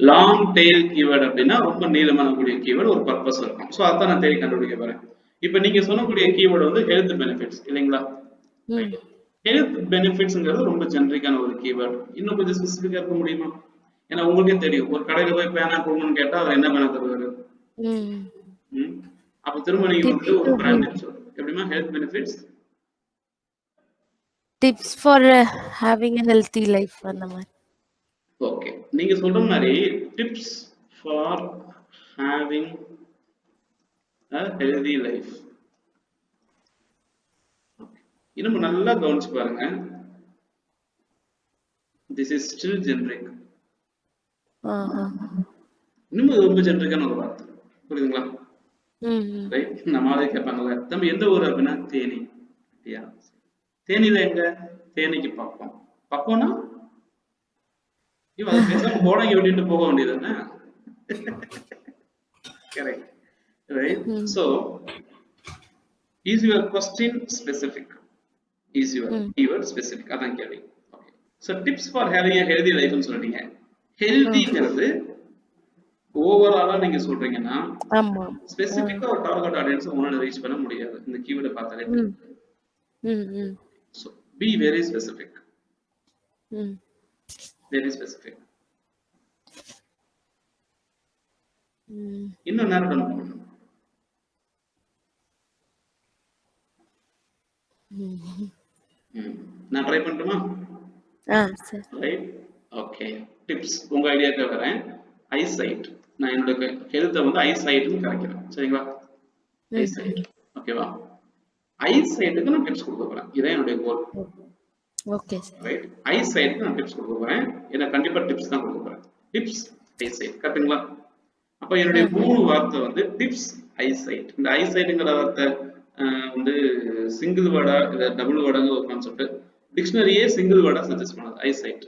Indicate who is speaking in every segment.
Speaker 1: Long tail keyword அப்படின்னா ரொம்ப நீளமான கூடிய கீவேர்டு ஒரு பர்பஸ் இருக்கும். ஸோ அதான் நான் தேடி கண்டுபிடிக்க போறேன். இப்போ நீங்க சொல்லக்கூடிய கீவேர்டு வந்து ஹெல்த் பெனிஃபிட்ஸ் இல்லைங்களா? ஹெல்த் பெனிஃபிட்ஸ்ங்கிறது ரொம்ப ஜெனரிக்கான ஒரு கீவேர்டு. இன்னும் கொஞ்சம் ஸ்பெசிஃபிக்கா இருக்க முடியுமா? ஏன்னா உங்களுக்கே தெரியும், ஒரு கடையில போய் பேனா கொடுங்கன்னு கேட்டா அவர் என்ன பேனா தருவாரு? அப்ப திரும்ப நீங்க வந்து ஒரு பிராண்ட் நேம் சொல்லுங்க. எப்படிமா health benefits?
Speaker 2: Tips for having a healthy life அந்த மாதிரி.
Speaker 1: ஓகே, நீங்க சொல்ற மாதிரி tips for having a healthy life. இன்னும் நல்லா கவனிச்சு பாருங்க. This is still generic. இன்னும் ரொம்ப ஜெனரிக்கான ஒரு வார்த்தை. புரியுதுங்களா? ரைட். நம்மளே கேட்பாங்கல்ல, தம்பி எந்த ஊர் அப்படின்னா தேனி. தேனியில எங்க? தேனிக்கு பக்கம். பக்கம்னா இவன் பேசாம போடாங்க விட்டுட்டு போக வேண்டியதுதானே? Correct. Right? So, is your question specific? Is your keyword specific? அதான் கேள்வி. Okay. So, tips for having a healthy life ன்னு சொல்றீங்க. ஹெல்திங்கிறது ஓவராலா நீங்க சொல்றீங்கன்னா ஸ்பெசிபிக்கா ஒரு டார்கெட் ஆடியன்ஸ் உங்களால ரீச் பண்ண முடியாது. இந்த கீவேர்டை பார்த்தாலே so be very specific. Very specific. இன்னும் நேரம் பண்ணணும். நான் ட்ரை பண்ணட்டுமா? ரைட். ஓகே, டிப்ஸ் உங்க ஐடியாக்கு வரேன். ஐசைட், நான் என்னோட ஹெல்த்தை வந்து ஐசைட்னு கரெக்கிறேன். சரிங்களா? ஐசைட். ஓகேவா? ஐசைட்டுக்கு நான் டிப்ஸ் கொடுக்க போறேன். இதான் என்னுடைய கோல்.
Speaker 2: Okay
Speaker 1: right. ஐசைட்க்கு நான் டிப்ஸ் கொடுக்க போறேன். ஏன்னா கண்டிப்பா டிப்ஸ் தான் கொடுக்க போறேன். Tips eyesight. கரெக்ட்டுங்களா? அப்ப என்னுடைய 3 வார்த்தை வந்து டிப்ஸ் ஐசைட். இந்த ஐசைட்ங்கிற வார்த்தை வந்து சிங்கிள் வேர்டா இல்ல டபுள் வேர்டாங்க ஒரு கான்செப்ட். டிக்ஷனரியே சிங்கிள் வேர்டா சஜஸ்ட் பண்ணது ஐசைட்.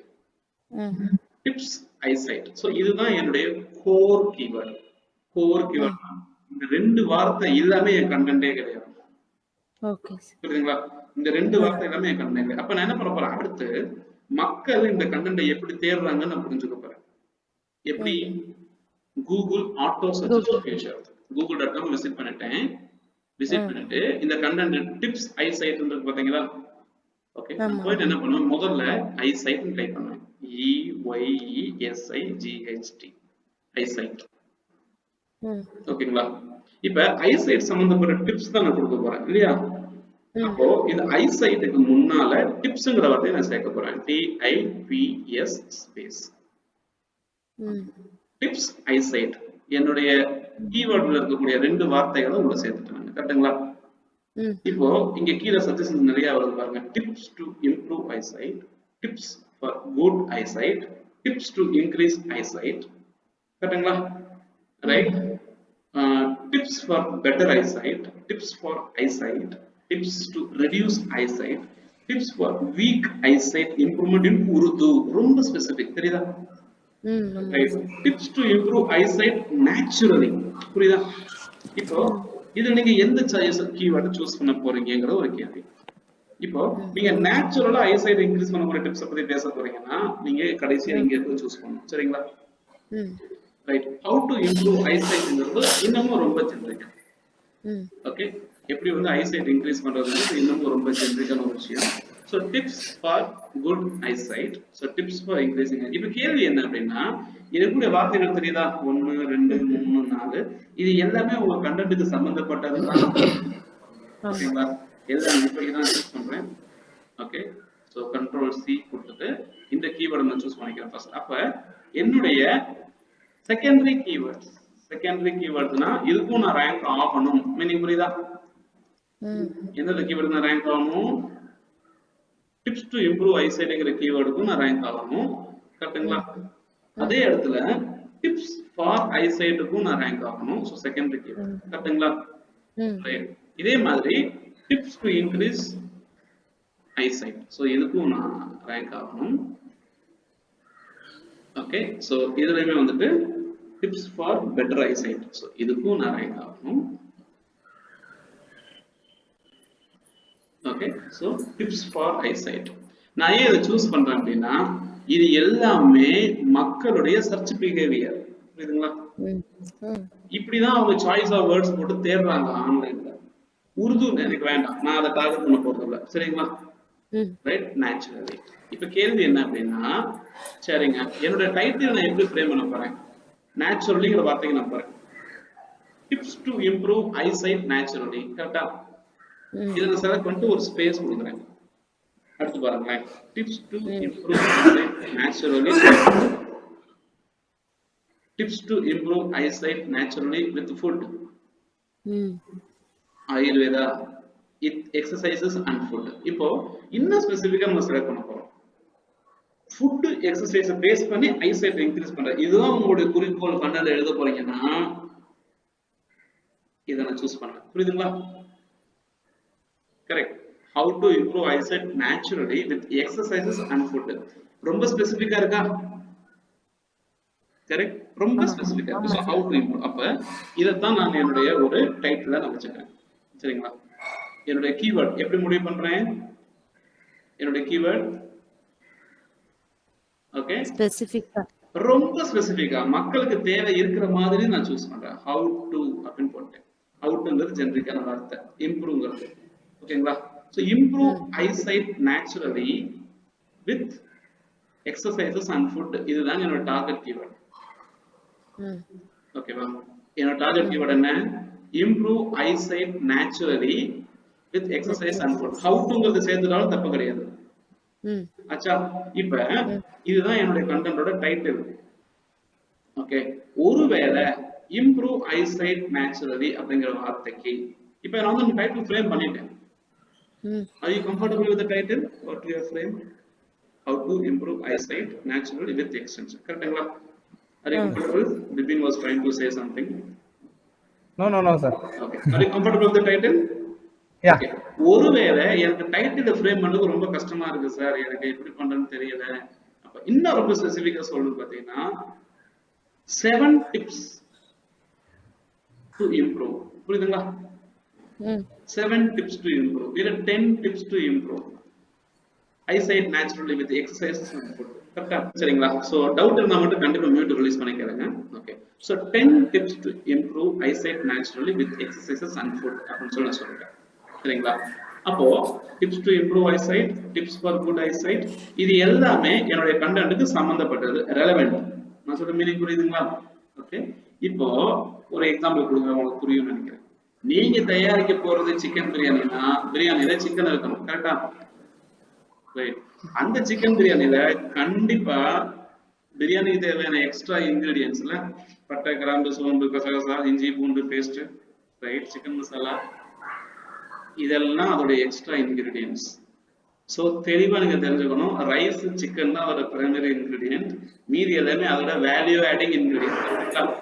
Speaker 1: Tips eyesight. சோ இதுதான் என்னுடைய கோர் கீவேர்ட். Core keyword. இந்த 2 வார்த்தை எல்லாமே என் கண்டென்ட்டே கிடையாது.
Speaker 2: ஓகே.
Speaker 1: புரியுதுங்களா? இந்த 2 வார்த்தை எல்லாமே என் கண்டென்ட். அப்ப நான் என்ன பண்ண போறேன்? அடுத்து மக்கள் இந்த கண்டென்ட்டை எப்படி தேடுறாங்கன்னு நான் புரிஞ்சுக்க போறேன். எப்படி? Google auto suggest feature. google.com visit பண்ணிட்டேன். விசிட் பண்ணிட்டு இந்த கண்டென்ட் டிப்ஸ் ஐசைட் இருக்கு பாத்தீங்களா? ஓகே, போயிட்டு என்ன பண்ணுவேன்? முதல்ல ஐசைட் டைப் பண்ணுவேன். EYESIGHT eyesight. ஓகேங்களா? இப்ப ஐசைட் சம்பந்தப்பட்ட டிப்ஸ் தான் நான் கொடுக்க போறேன் இல்லையா? அப்போ இந்த ஐசைட்டுக்கு முன்னால டிப்ஸ்ங்கிற வார்த்தையை நான் சேர்க்க போறேன். TIPS space tips eyesight. என்னுடைய கீவேர்ட்ல இருக்கக்கூடிய 2 வார்த்தைகளை உள்ள சேர்த்துட்டாங்க. கரெக்ட்டுங்களா? இப்போ இங்க கீழே சஜஷன்ஸ் நிறைய வருது பாருங்க. Tips to improve eyesight, tips for good eyesight, tips to increase eyesight. கரெக்ட்டுங்களா? Right. Tips for better eyesight, tips for eyesight, tips to reduce eyesight, tips for weak eyesight improvement in Urdu. ரொம்ப specific, தெரியுதா? Tips to improve eyesight naturally. புரியுதா? இப்போ இதுல நீங்க எந்த கீவேர்டை choose பண்ண போறீங்கங்கிற ஒரு கேள்வி. இப்போ நீங்க நேச்சுரலா ஐசைட் இன்க்ரீஸ் பண்ண போற டிப்ஸ் பத்தி பேச போறீங்கன்னா நீங்க கடைசியா இங்க இருந்து சூஸ் பண்ணணும். சரிங்களா? ரைட். ஹவ் டு இம்ப்ரூவ் ஐசைட்ங்கிறது இன்னமும் ரொம்ப ஜெனரிக். ஓகே, எப்படி வந்து ஐசைட் இன்க்ரீஸ் பண்றதுங்கிறது இன்னமும் ரொம்ப ஜெனரிக்கான ஒரு விஷயம். So tips for good eyesight. So tips for increasing. இப்போ கேள்வி என்ன அப்படின்னா, இதுக்குள்ள வார்த்தைகள் தெரியுதா? 1 2 3 4 இது எல்லாமே உங்க கண்டென்ட்க்கு சம்பந்தப்பட்டதுதான். ஓகேங்களா? எல்லாம் இப்போ இதான் சூஸ் பண்றேன். ஓகே, சோ கண்ட்ரோல் C கொடுத்துட்டு இந்த கீவேர்டை நான் சூஸ் பண்ணிக்கிறேன் ஃபர்ஸ்ட். அப்ப என்னுடைய செகண்டரி கீவேர்ட்ஸ்னா இதுக்கும் நான் ரேங்க் ஆகணும். மீனிங் புரியுதா? எந்த கீவேர்டு நான் ரேங்க் ஆகணும்? டிப்ஸ் டு இம்ப்ரூவ் ஐசைட்ங்கிற கீவேர்டுக்கும் நான் ரேங்க் ஆகணும். கரெக்ட்டுங்களா? அதே இடத்துல டிப்ஸ் ஃபார் ஐசைட்டுக்கும் நான் ரேங்க் ஆகணும். So secondary keyword. கரெக்ட்டுங்களா? இதே மாதிரி tips to increase eyesight, so இதுக்கும் நான் ரேங்க் ஆகணும். ஓகே, ஸோ இதுலையுமே வந்துட்டு tips for better eyesight, so இதுக்கும் நான் ரேங்க் ஆகணும். Okay, so tips for eyesight. நான் ஏன் இதை சூஸ் பண்றேன் அப்படின்னா, இது எல்லாமே மக்களுடைய சர்ச் பிஹேவியர். புரியுதுங்களா? இப்படிதான் அவங்க சாய்ஸ் ஆஃப் வேர்ட்ஸ் போட்டு தேடுறாங்க ஆன்லைன்ல. உருது எனக்கு வேண்டாம், நான் அதை டார்கெட் பண்ண போறது இல்லை. சரிங்களா? Right, naturally. இப்ப கேள்வி என்ன அப்படின்னா, சரிங்க, என்னோட டைட்டில் நான் எப்படி ஃப்ரேம் பண்ண போறேன்? நேச்சுரலிங்கிற வார்த்தைக்கு நான் போறேன். Tips to improve eyesight naturally. கரெக்டா? இதை நான் செலக்ட் பண்ணிட்டு ஒரு ஸ்பேஸ் கொடுக்குறேன். அடுத்து பாருங்களேன், tips to improve eyesight naturally. Tips to improve eyesight naturally with food. Ayurveda, exercises and food. இப்போ இன்னும் ஸ்பெசிஃபிக்கா நம்ம செலக்ட் பண்ண போறோம். ஃபுட் எக்ஸசைஸ் பேஸ் பண்ணி ஐசைட் இன்க்ரீஸ் பண்ற, இதுதான் உங்களுடைய குறிக்கோள். கண்ணால எழுத போறீங்கன்னா இதை நான் சூஸ் பண்ணேன். புரியுதுங்களா? Correct. How to improve eyesight naturally with exercises and food. ரொம்ப ஸ்பெசிஃபிக்கா இருக்கா? கரெக்ட், ரொம்ப ஸ்பெசிஃபிக்கா இருக்கு. So how to improve. அப்ப இதைத்தான் நான் என்னுடைய ஒரு டைட்டில் நான் வச்சுக்கிறேன். சரிங்களா? என்னுடைய கீவேர்ட் எப்படி முடிவு பண்றேன்? என்னுடைய கீவேர்ட் ஓகே, ஸ்பெசிஃபிக்கா, ரொம்ப ஸ்பெசிஃபிக்கா மக்களுக்கு தேவை இருக்கிற மாதிரி நான் சூஸ் பண்றேன். ஹவு டு அப்படின்னு போட்டேன். ஹவு டுங்கிறது ஜெனரிக்கான வார்த்தை, இம்ப்ரூவ்ங்கிறது. ஓகேங்களா? So improve eyesight naturally with exercises and food. இதுதான் என்னோட டார்கெட் கீவேர்ட். ஓகேவா? என்னோட டார்கெட் கீவேர்ட் என்ன? Improve eyesight naturally with exercise and food. How டுங்கிறது சேர்த்துட்டாலும் தப்பு கிடையாது. ஆச்சா? இப்ப இதுதான் என்னுடைய கண்டென்ட்டோட டைட்டில். ஓகே, ஒருவேளை இம்ப்ரூவ் ஐசைட் நேச்சுரலி அப்படிங்கிற வார்த்தைக்கு இப்ப நான் வந்து டைட்டில் ஃப்ரேம் பண்ணிட்டேன். Are you comfortable with the title? What you have framed? How to improve eyesight naturally with extension. Correctங்களா? Are you comfortable? Bipin was trying to say something.
Speaker 3: No, sir.
Speaker 1: Okay. Are you comfortable with the title?
Speaker 3: Yeah.
Speaker 1: Okay. ஒருவேளை எனக்கு title frame பண்ணது ரொம்ப கஷ்டமா இருக்கு sir, எனக்கு எப்படி பண்றதுன்னு தெரியல, அப்ப இன்னும் ரொம்ப ஸ்பெசிஃபிக்கா சொல்றது பாத்தீங்கன்னா 7 டிப்ஸ் டு இம்ப்ரூவ். புரியுதுங்களா? 7 tips to improve. There are 10 tips to improve eyesight naturally with exercises and food. கரெக்ட்டா? சரிங்களா? சோ டவுட் இருந்தா மட்டும் கண்டிப்பா மியூட் ரிலீஸ் பண்ணிக்கறேங்க. Okay. So 10 tips to improve eyesight naturally with exercises and food அப்படினு சொல்றேன். சரிங்களா? அப்போ tips to improve eyesight, tips for good eyesight, இது எல்லாமே என்னோட கண்டென்ட்க்கு சம்பந்தப்பட்டது, ரெலவென்ட். நான் சொல்ற மீனிங் புரியுதுங்களா? ஓகே. இப்போ ஒரு எக்ஸாம்பிள் கொடுங்க, உங்களுக்கு புரியும்னு நினைக்கிறேன். நீங்க தயாரிக்க போறது சிக்கன் பிரியாணினா பிரியாணில சிக்கன் இருக்கணும். கரெக்டா? ரைட். அந்த சிக்கன் பிரியாணில கண்டிப்பா பிரியாணிக்கு தேவையான எக்ஸ்ட்ரா இன்கிரிடியன்ஸ்ல பட்டை, கிராம்பு, சோம்பு, கசகசா, இஞ்சி, பூண்டு பேஸ்ட், ரைட், சிக்கன் மசாலா, இதெல்லாம் அதோட எக்ஸ்ட்ரா இன்கிரிடியன்ஸ். சோ தெளிவா நீங்க தெரிஞ்சுக்கணும், ரைஸ், சிக்கன் தான் அதோட பிரைமரி இன்கிரிடியன்ட், மீதி எல்லாமே அதோட value adding ingredient.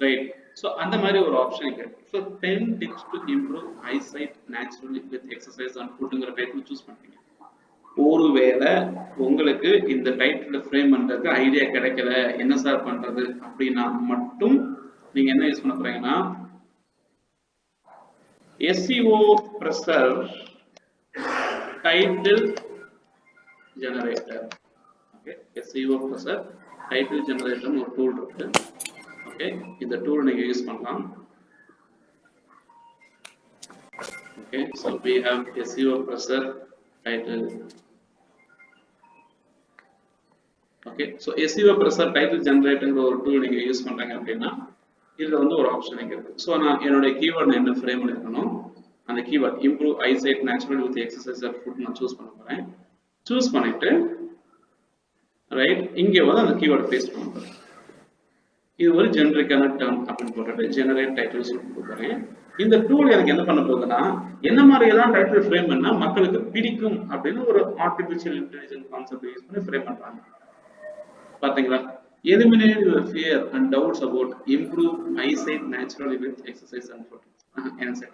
Speaker 1: Right. So அந்த மாதிரி ஒரு ஆப்ஷன் இருக்கு. So 10 tips to improve eyesight naturally with exercise and foodங்கிற டைட்டில் சூஸ் பண்ணுங்க. ஒருவேளை உங்களுக்கு இந்த டைட்டில் ஃப்ரேம் பண்றதுக்கு ஐடியா கிடைக்கல, என்ன சார் பண்றது அப்படின்னா மட்டும் நீங்க என்ன யூஸ் பண்ண போறீங்கன்னா SEO Pressor title generator. Okay, SEO Pressor title generator ஒரு டூல் இருக்கு. ஓகே, இந்த டூல் நீங்க யூஸ் பண்ணலாம். Okay, so we have SEO Pressor title. Okay, so SEO Pressor title ஜெனரேட்டர்ங்கிற ஒரு டூல் நீங்க யூஸ் பண்றாங்க அப்படின்னா இதுல வந்து ஒரு ஆப்ஷன் இருக்கு. ஸோ நான் என்னோட கீவேர்ட் என்ன ஃப்ரேம் பண்ணிருக்கணும், அந்த keyword improve eyesight natural with exercise R food நான் சூஸ் பண்ண போறேன். சூஸ் பண்ணிட்டு ரைட், இங்கே வந்து அந்த கீவேர்ட் பேஸ்ட் பண்ண போறேன். இது ஒரு ஜெனரிக்கான டேர்ம் அப்படின்னு போட்டுட்டு ஜெனரேட் டைட்டில் சொல்லிட்டு போறேன். இந்த டூல் எனக்கு என்ன பண்ண போகுதுன்னா, என்ன மாதிரி எல்லாம் டைட்டில் ஃப்ரேம் பண்ணா மக்களுக்கு பிடிக்கும் அப்படின்னு ஒரு ஆர்டிபிஷியல் இன்டெலிஜென்ஸ் கான்செப்ட் யூஸ் பண்ணி ஃப்ரேம் பண்றாங்க. பாத்தீங்களா? Eliminate your fear and doubts about improve eyesight naturally with exercise and food. Answer.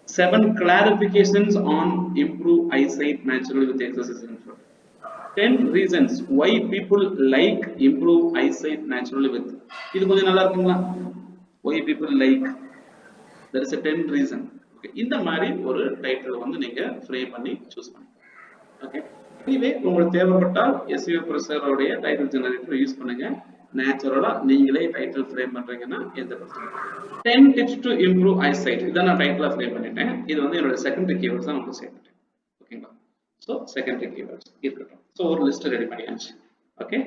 Speaker 1: 7 clarifications on improve eyesight naturally with exercise and food. 10 reasons why people like improve eyesight naturally with. இது கொஞ்சம் நல்லா இருக்குங்களா? Why people like. There is a 10 reason. Okay. இந்த மாதிரி ஒரு title வந்து நீங்க frame பண்ணி சூஸ் பண்ணுங்க. ஓகே. இதுவே உங்களுக்கு தேவைப்பட்டால் SEO ப்ரொசஸரோடைய டைட்டில் ஜெனரேட்டர் யூஸ் பண்ணுங்க. நேச்சுரலா நீங்களே டைட்டில் ஃப்ரேம் பண்றீங்கன்னா எந்த பிரச்சனையும் இல்லை. 10 டிப்ஸ் டு இம்ப்ரூவ் ஐசைட், இதான் நான் டைட்டிலா ஃப்ரேம் பண்ணிட்டேன். இது வந்து என்னோட செகண்டரி கீவேர்ட்ஸ் தான் உங்களுக்கு சேர்த்துட்டேன். ஓகேங்களா? ஸோ செகண்டரி கீவேர்ட்ஸ் இருக்கட்டும். ஸோ ஒரு லிஸ்ட் ரெடி பண்ணியாச்சு. ஓகே,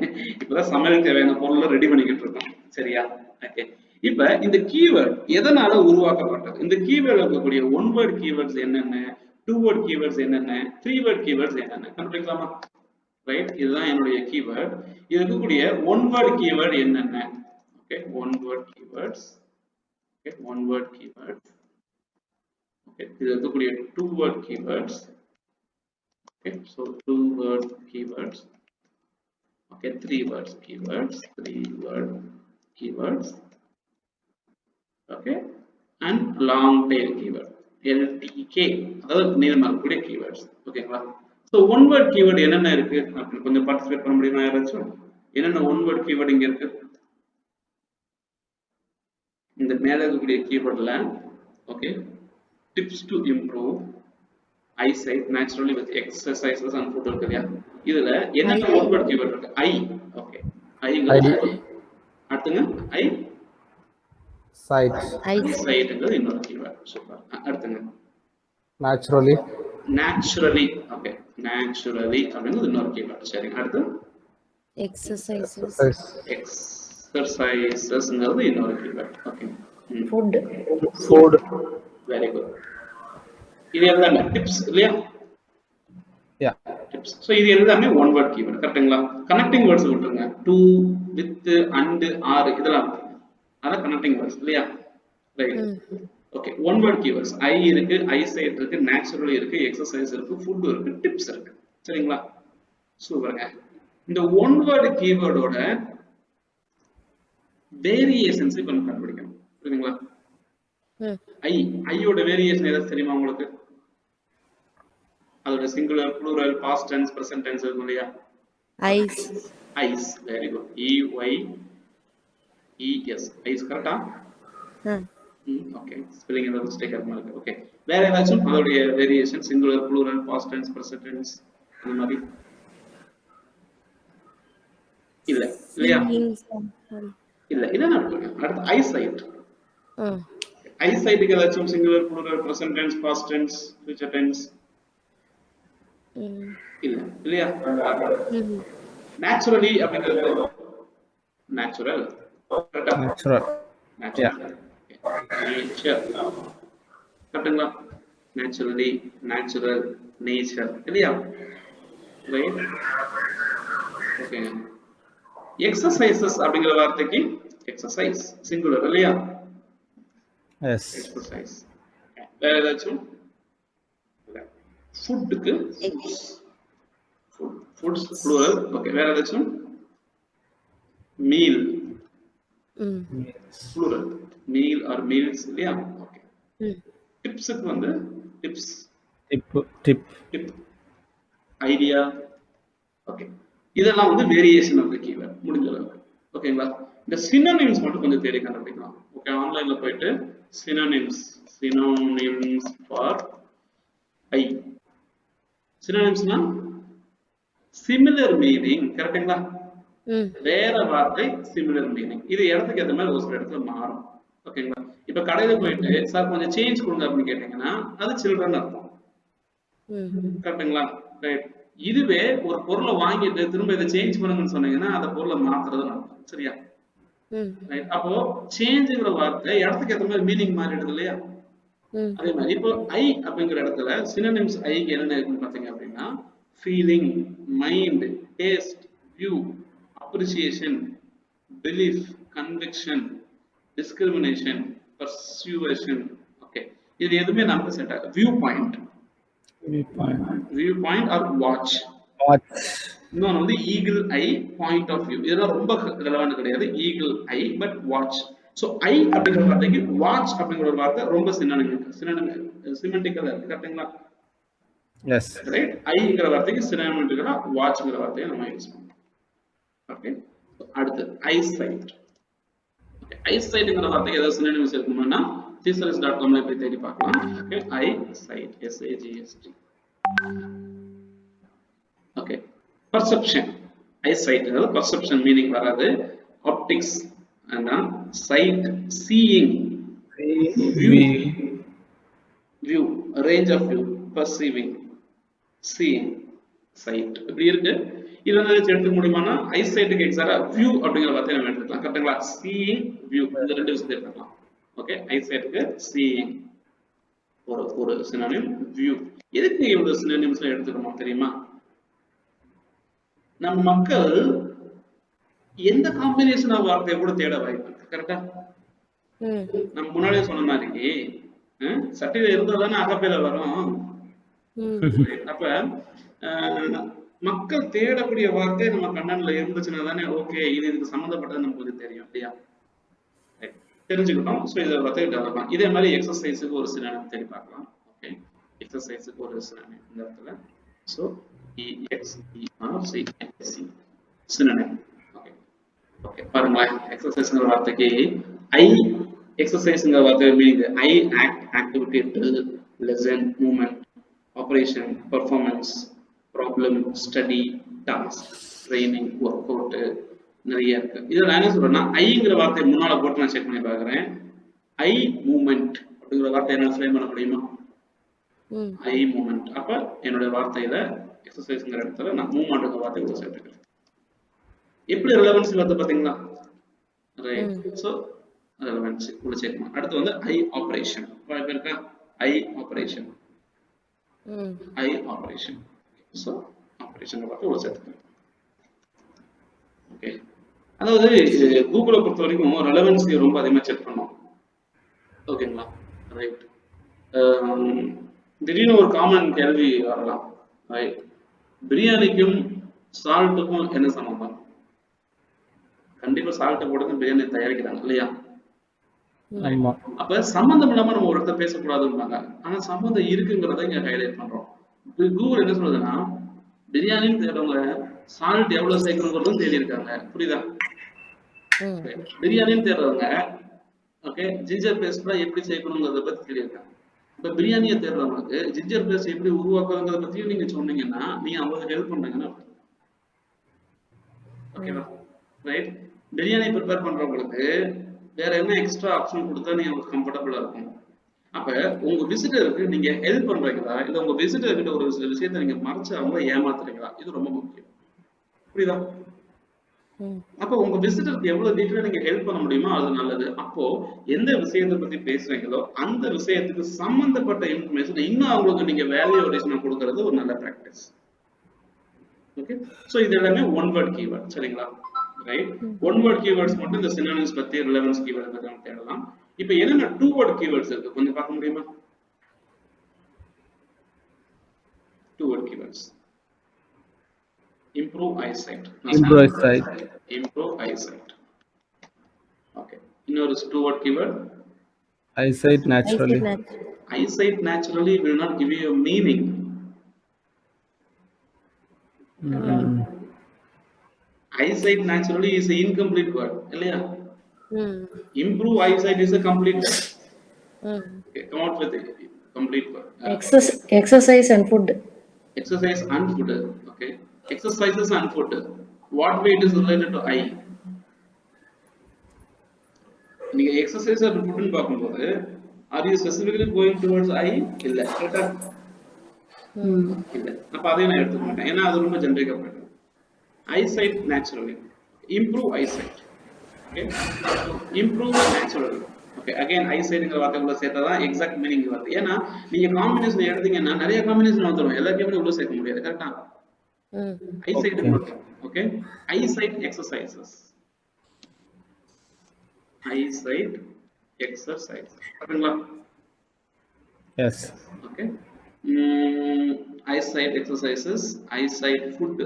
Speaker 1: இப்பதான் சமையலுக்கு தேவையான பொருள் ரெடி பண்ணிக்கிட்டு இருக்கோம். சரியா? ஓகே, இப்ப இந்த கீவேர்ட் எதனால உருவாக்கப்பட்டது? இந்த கீவேர்ட் இருக்கக்கூடிய ஒன் வேர்ட் கீவேர்ட்ஸ் என்னென்ன, டூ வேர்ட் கீவேர்ட்ஸ் என்னென்ன, த்ரீ வேர்ட் கீவேர்ட்ஸ் என்னென்ன கண்டுபிடிக்கலாமா? ரைட், இதுதான் என்னுடைய கீவேர்ட். இது இருக்கக்கூடிய ஒன் வேர்ட் கீவேர்ட் என்னென்ன? Okay, one word keywords. Okay, one word keyword. Okay, இது இருக்கக்கூடிய two word keywords. Okay, so two word keywords. Okay, three words keywords, three word keywords. Okay, and long tail keyword, LTK, அதாவது நீளமா இருக்கக்கூடிய keywords. ஓகேங்களா? so one word keyword என்னென்ன இருக்கு அப்படின்னு கொஞ்சம் பார்ட்டிசிபேட் பண்ண முடியுமா யாராச்சும்? என்னென்ன one word keyword இங்க இருக்கு? இந்த மேல இருக்கக்கூடிய கீவேர்ட்ல okay, tips to improve eyesight naturally with exercises and food இருக்கு இல்லையா? இதுல என்னென்ன one word keyword இருக்கு? I. ஓகே, ஐங்கிறது அடுத்துங்க I
Speaker 3: Sight.
Speaker 1: ஐசைட்ங்கிறது இன்னொரு கீவேர்ட். சூப்பர். அடுத்துங்க
Speaker 3: Naturally.
Speaker 1: naturally. ஓகே, naturally அப்படிங்கிறது இன்னொரு கீவேர்ட். சரிங்க, அடுத்து
Speaker 2: exercises,
Speaker 1: எக்ஸர்சைசஸ்ங்கிறது இன்னொரு keyword. Okay,
Speaker 2: food,
Speaker 3: Food.
Speaker 1: Very good. இது எல்லாமே டிப்ஸ் இல்லையா?
Speaker 3: Yeah.
Speaker 1: டிப்ஸ். ஸோ இது எல்லாமே ஒன் வேர்ட் கீவேர்ட். கரெக்டுங்களா? கனெக்டிங் வேர்ட்ஸ் விட்டுருங்க. டு, வித், அண்ட், ஆர் இதெல்லாம் அதான் கனெக்டிங் வேர்ட்ஸ் இல்லையா? Right. Okay, one word keywords I இருக்கு, ஐசைட் இருக்கு, நேச்சுரல் இருக்கு, எக்ஸசைஸ் இருக்கு, ஃபுட் இருக்கு, டிப்ஸ் இருக்கு. சரிங்களா? சூப்பருங்க. இந்த ஒன் வேர்ட் கீவேர்டோட வேரியேஷன்ஸ் இப்ப நம்ம கண்டுபிடிக்கணும். புரியுதுங்களா? ஐயோட வேரியேஷன் ஏதாவது தெரியுமா உங்களுக்கு? அதோட singular, plural, past tense, present tense இருக்கும் இல்லையா?
Speaker 2: eyes,
Speaker 1: eyes. Very good. EYES, eyes. கரெக்டா? ஓகே, ஸ்பெல்லிங் ஏதாவது மிஸ்டேக் ஆகுமா இருக்கு? ஓகே, வேற ஏதாச்சும் அதோடைய variation singular, plural, past tense, present tense அந்த மாதிரி இல்ல இல்லையா? இல்ல, இதான் அடுத்து ஐசைட். ஐசைட்டுக்கு ஏதாச்சும் singular, plural, present tense, past tense, future tense இல்ல இல்லையா? நேச்சுரலி அப்படிங்கிறது நேச்சுரல்.
Speaker 3: Natural. Yeah.
Speaker 1: நேச்சர். கரெக்ட்டுங்களா? நேச்சுரலி, நேச்சுரல், நேச்சர் இல்லையா? ரைட். ஓகே, எக்ஸசைசஸ் அப்படிங்கிற வார்த்தைக்கு எக்ஸசைஸ் சிங்குலர் இல்லையா?
Speaker 3: Yes.
Speaker 1: எக்ஸசைஸ். வேற ஏதாச்சும்? ஃபுட்டுக்கு ஃபுட்ஸ் ப்ளூரல். ஓகே, வேற ஏதாச்சும்? Meal plural, meal R meals இல்லையா? ஓகே, டிப்ஸ்க்கு வந்து tips,
Speaker 3: Tip.
Speaker 1: Tip, idea. Okay, இதெல்லாம் வந்து வேரியேஷன் ஆஃப் தி கீவேர்ட் முடிஞ்ச அளவுக்கு. ஓகேங்களா? இந்த சினோனிம்ஸ் மட்டும் கொஞ்சம் தேடி கண்டுபிடிக்கலாம். ஓகே, ஆன்லைன்ல போயிட்டு சினோனிம்ஸ் ஃபார் ஐ. சினோனிம்ஸ்னா சிமிலர் மீனிங். கரெக்ட்டுங்களா? வேற வார்த்தை சிமிலர் மீனிங். இது இடத்துக்கு ஏற்ற மாதிரி ஒரு சில இடத்துல மாறும். ஓகேங்களா? இப்ப கடையில போயிட்டு சார் கொஞ்சம் சேஞ்ச் கொடுங்க அப்படின்னு கேட்டீங்கன்னா அது சில்ட்ரன் அர்த்தம். கரெக்ட்டுங்களா? ரைட். இதுவே ஒரு பொருளை வாங்கிட்டு திரும்ப இதை சேஞ்ச் பண்ணுங்கன்னு சொன்னீங்கன்னா அந்த பொருளை மாத்துறது அர்த்தம். சரியா? ரைட். அப்போ சேஞ்சுங்கிற வார்த்தை இடத்துக்கு ஏற்ற மாதிரி மீனிங் மாறிடுது இல்லையா? அதே மாதிரி இப்போ ஐ அப்படிங்கிற இடத்துல சினோனிம்ஸ் ஐக்கு என்னென்ன இருக்குன்னு பாத்தீங்க அப்படின்னா feeling, mind, taste, view, appreciation, belief, conviction, discrimination, persuasion. Okay, இது எதுவுமே நமக்கு செட் ஆகும். View point or watch. இன்னொன்று வந்து eagle eye, point of view. இதெல்லாம் ரொம்ப ரெலவெண்ட் கிடையாது. Eagle eye but watch. So eye அப்படிங்கிற வார்த்தைக்கு வாட்ச் அப்படிங்கிற ஒரு வார்த்தை ரொம்ப சிமெண்டிக்கலா இருக்கு. கரெக்டுங்களா?
Speaker 3: எஸ்.
Speaker 1: ரைட். ஐங்கிற வார்த்தைக்கு சிமெண்டிக்கலா வாட்ச்ங்கிற வார்த்தையை நம்ம யூஸ் பண்ணுவோம். ஓகே, அடுத்து ஐசைட். ஐசைட்ங்கிற வார்த்தைக்கு ஏதாவது சினோனிம்ஸ் இருக்கும்னா thesaurus.com போய் தேடி பார்க்கலாம். Okay, eyesight, SAGST. Okay, perception eyesight perception meaning வராது. Optics sight seeing view view range of view perceiving seeing sight இப்படி இருக்கு. இது வந்து எடுத்துக்க முடியுமானா ஐசைட்டுக்கு எக்ஸாக்டா வியூ அப்படிங்கிற வார்த்தையை நம்ம எடுத்துக்கலாம். கரெக்ட்டுங்களா? சீயிங் வியூ இந்த ரெண்டு விஷயத்தை எடுத்துக்கலாம். ஓகே, ஐசைட்டுக்கு சீயிங் ஒரு சினோனிம், வியூ. எதுக்கு இவ்வளவு சினோனிம்ஸ்ல எடுத்துக்கணும் தெரியுமா? நம் மக்கள் எந்த காம்பினேஷன் ஆஃப் வார்த்தையை கூட தேட வாய்ப்பு இருக்கு. கரெக்டா? நம்ம முன்னாடியே சொன்ன மாதிரி சட்டையில இருந்தா தானே அகப்பையில வரும். அப்ப மக்கள் தேடக்கூடிய வார்த்தை நம்ம கண்ணன்ல இருந்துச்சுன்னா தானே ஓகே இது இதுக்கு சம்மந்தப்பட்டது நமக்கு வந்து தெரியும் இல்லையா? தெரிஞ்சுக்கிட்டோம். ஸோ இதை வார்த்தை டெவலப். இதே மாதிரி எக்ஸசைஸுக்கு ஒரு சினோனிம் தேடி பார்க்கலாம். ஓகே, எக்ஸசைஸுக்கு ஒரு சினோனிம் இந்த இடத்துல. So EXERCISE synonym. Okay okay பாருங்களேன், எக்ஸசைஸ்ங்கிற வார்த்தைக்கு ஐ எக்ஸசைஸ்ங்கிற வார்த்தை meaning eye act activity drill lesson movement operation performance problem study task training work out நிறைய இருக்கு. இதை நான் என்ன சொல்றேன்னா ஐங்கிற வார்த்தையை முன்னால போட்டு நான் செக் பண்ணி பார்க்குறேன். ஐ மூமெண்ட் அப்படிங்கிற வார்த்தை என்ன ஃப்ரேம் பண்ண முடியுமா? Eye movement. அப்ப என்னுடைய வார்த்தையில எக்ஸசைஸ்ங்கிற இடத்துல நான் மூமெண்ட்ங்கிற வார்த்தை உள்ள சேர்த்துக்கிறேன். எப்படி ரெலவன்சி வருது பாத்தீங்களா? ரைட். ஸோ ரெலவன்சி உள்ள சேர்க்கணும். அடுத்து வந்து ஐ ஆபரேஷன் இருக்கா? ஐ ஆபரேஷன் ஐ ஆபரேஷன். ஸோ ஆபரேஷன் வார்த்தை உள்ள சேர்த்துக்கிறேன். ஓகே, அதாவது கூகுளை பொறுத்த வரைக்கும் ரெலவன்சி ரொம்ப அதிகமாக செக் பண்ணோம். ஓகேங்களா? ரைட். திடீர்னு ஒரு காமன் கேள்வி வரலாம், பிரியாணிக்கும் சால்ட்டுக்கும் என்ன சம்பந்தம்? கண்டிப்பா சால்ட்டை போட்டு பிரியாணி தயாரிக்கிறாங்க இல்லையா? அப்ப சம்பந்தம் இல்லாம நம்ம ஒரு இடத்த பேசக்கூடாதுன்னாங்க. ஆனா சம்பந்தம் இருக்குங்கிறத இங்க ஹைலைட் பண்றோம். கூகுள் என்ன சொல்றதுன்னா பிரியாணின்னு தேடுறவங்க சால்ட் எவ்வளவு சேர்க்கணுங்கிறதும் தேடி இருக்காங்க. புரியுதா? பிரியாணின்னு தேடுறவங்க ஓகே ஜிஞ்சர் பேஸ்ட்ல எப்படி சேர்க்கணுங்கிறத பத்தி தெரியிருக்காங்க. இப்ப பிரியாணியை தேடுறவங்களுக்கு ஜிஞ்சர் பேஸ்ட் எப்படி உருவாக்குறதுங்கிறத பத்தியும் நீங்க சொன்னீங்கன்னா நீங்க அவங்களுக்கு ஹெல்ப் பண்றீங்கன்னா ஓகேவா? ரைட். பிரியாணி ப்ரிப்பேர் பண்றவங்களுக்கு வேற என்ன எக்ஸ்ட்ரா ஆப்ஷன் கொடுத்தா நீங்க உங்களுக்கு கம்ஃபர்டபுளா இருக்கும். அப்ப உங்க விசிட்டருக்கு நீங்க ஹெல்ப் பண்றீங்களா இல்ல உங்க விசிட்டர் கிட்ட ஒரு சில விஷயத்த நீங்க மறைச்சு அவங்கள ஏமாத்துறீங்களா? இது ரொம்ப முக்கியம். புரியுதா? அப்போ உங்க விசிட்டருக்கு எவ்வளவு டீட்டெயிலா நீங்க ஹெல்ப் பண்ண முடியுமோ அது நல்லது. அப்போ எந்த விஷயத்தை பத்தி பேசுறீங்களோ அந்த விஷயத்துக்கு சம்பந்தப்பட்ட இன்ஃபர்மேஷன் இன்னும் அவங்களுக்கு நீங்க வேல்யூ அடிஷனா கொடுக்கறது ஒரு நல்ல பிராக்டிஸ். ஓகே, சோ இது எல்லாமே ஒன் வேர்ட் கீவேர்ட். சரிங்களா? ரைட். ஒன் வேர்ட் கீவேர்ட்ஸ் மட்டும் இந்த சினோனிம்ஸ் பத்தி ரிலவன்ஸ் கீவேர்ட் பத்தி நம்ம தேடலாம். இப்போ என்னென்ன டூ வேர்ட் கீவேர்ட்ஸ் இருக்கு கொஞ்சம் பார்க்க முடியுமா? Two word keywords improve eyesight. Improve eyesight. Okay, இன்னொரு two word keyword
Speaker 3: eyesight naturally.
Speaker 1: Eyesight naturally will not give you a meaning. Eyesight naturally is an incomplete word இல்லையா? Improve eyesight is a complete word. Okay, come out with a complete word.
Speaker 4: Exercise and food.
Speaker 1: Exercise and food. Okay, exercises and food. What way it is related to eye? நீங்க exercise and food ன்னு பாக்கும்போது are you specifically going towards eye? இல்ல. கரெக்ட்டா? இல்ல. அப்ப அதை நான் எடுத்துக்க மாட்டேன். ஏன்னா அது ரொம்ப ஜெனரிக்கா போயிடும். Eyesight naturally. Improve eyesight. Okay? Improve naturally. Okay, again eyesight வார்த்தை உள்ள சேர்த்தா தான் எக்ஸாக்ட் மீனிங் வருது. ஏன்னா நீங்க காம்பினேஷன் எடுத்தீங்கன்னா நிறைய காம்பினேஷன் வந்துரும். எல்லாத்தையும் உள்ள சேர்க்க முடியாது. கரெக்ட்டா? eyesight மட்டும். Okay, eyesight exercises. Eyesight exercise. பாத்தீங்களா?
Speaker 3: Yes.
Speaker 1: Okay. Eyesight exercises, eyesight food.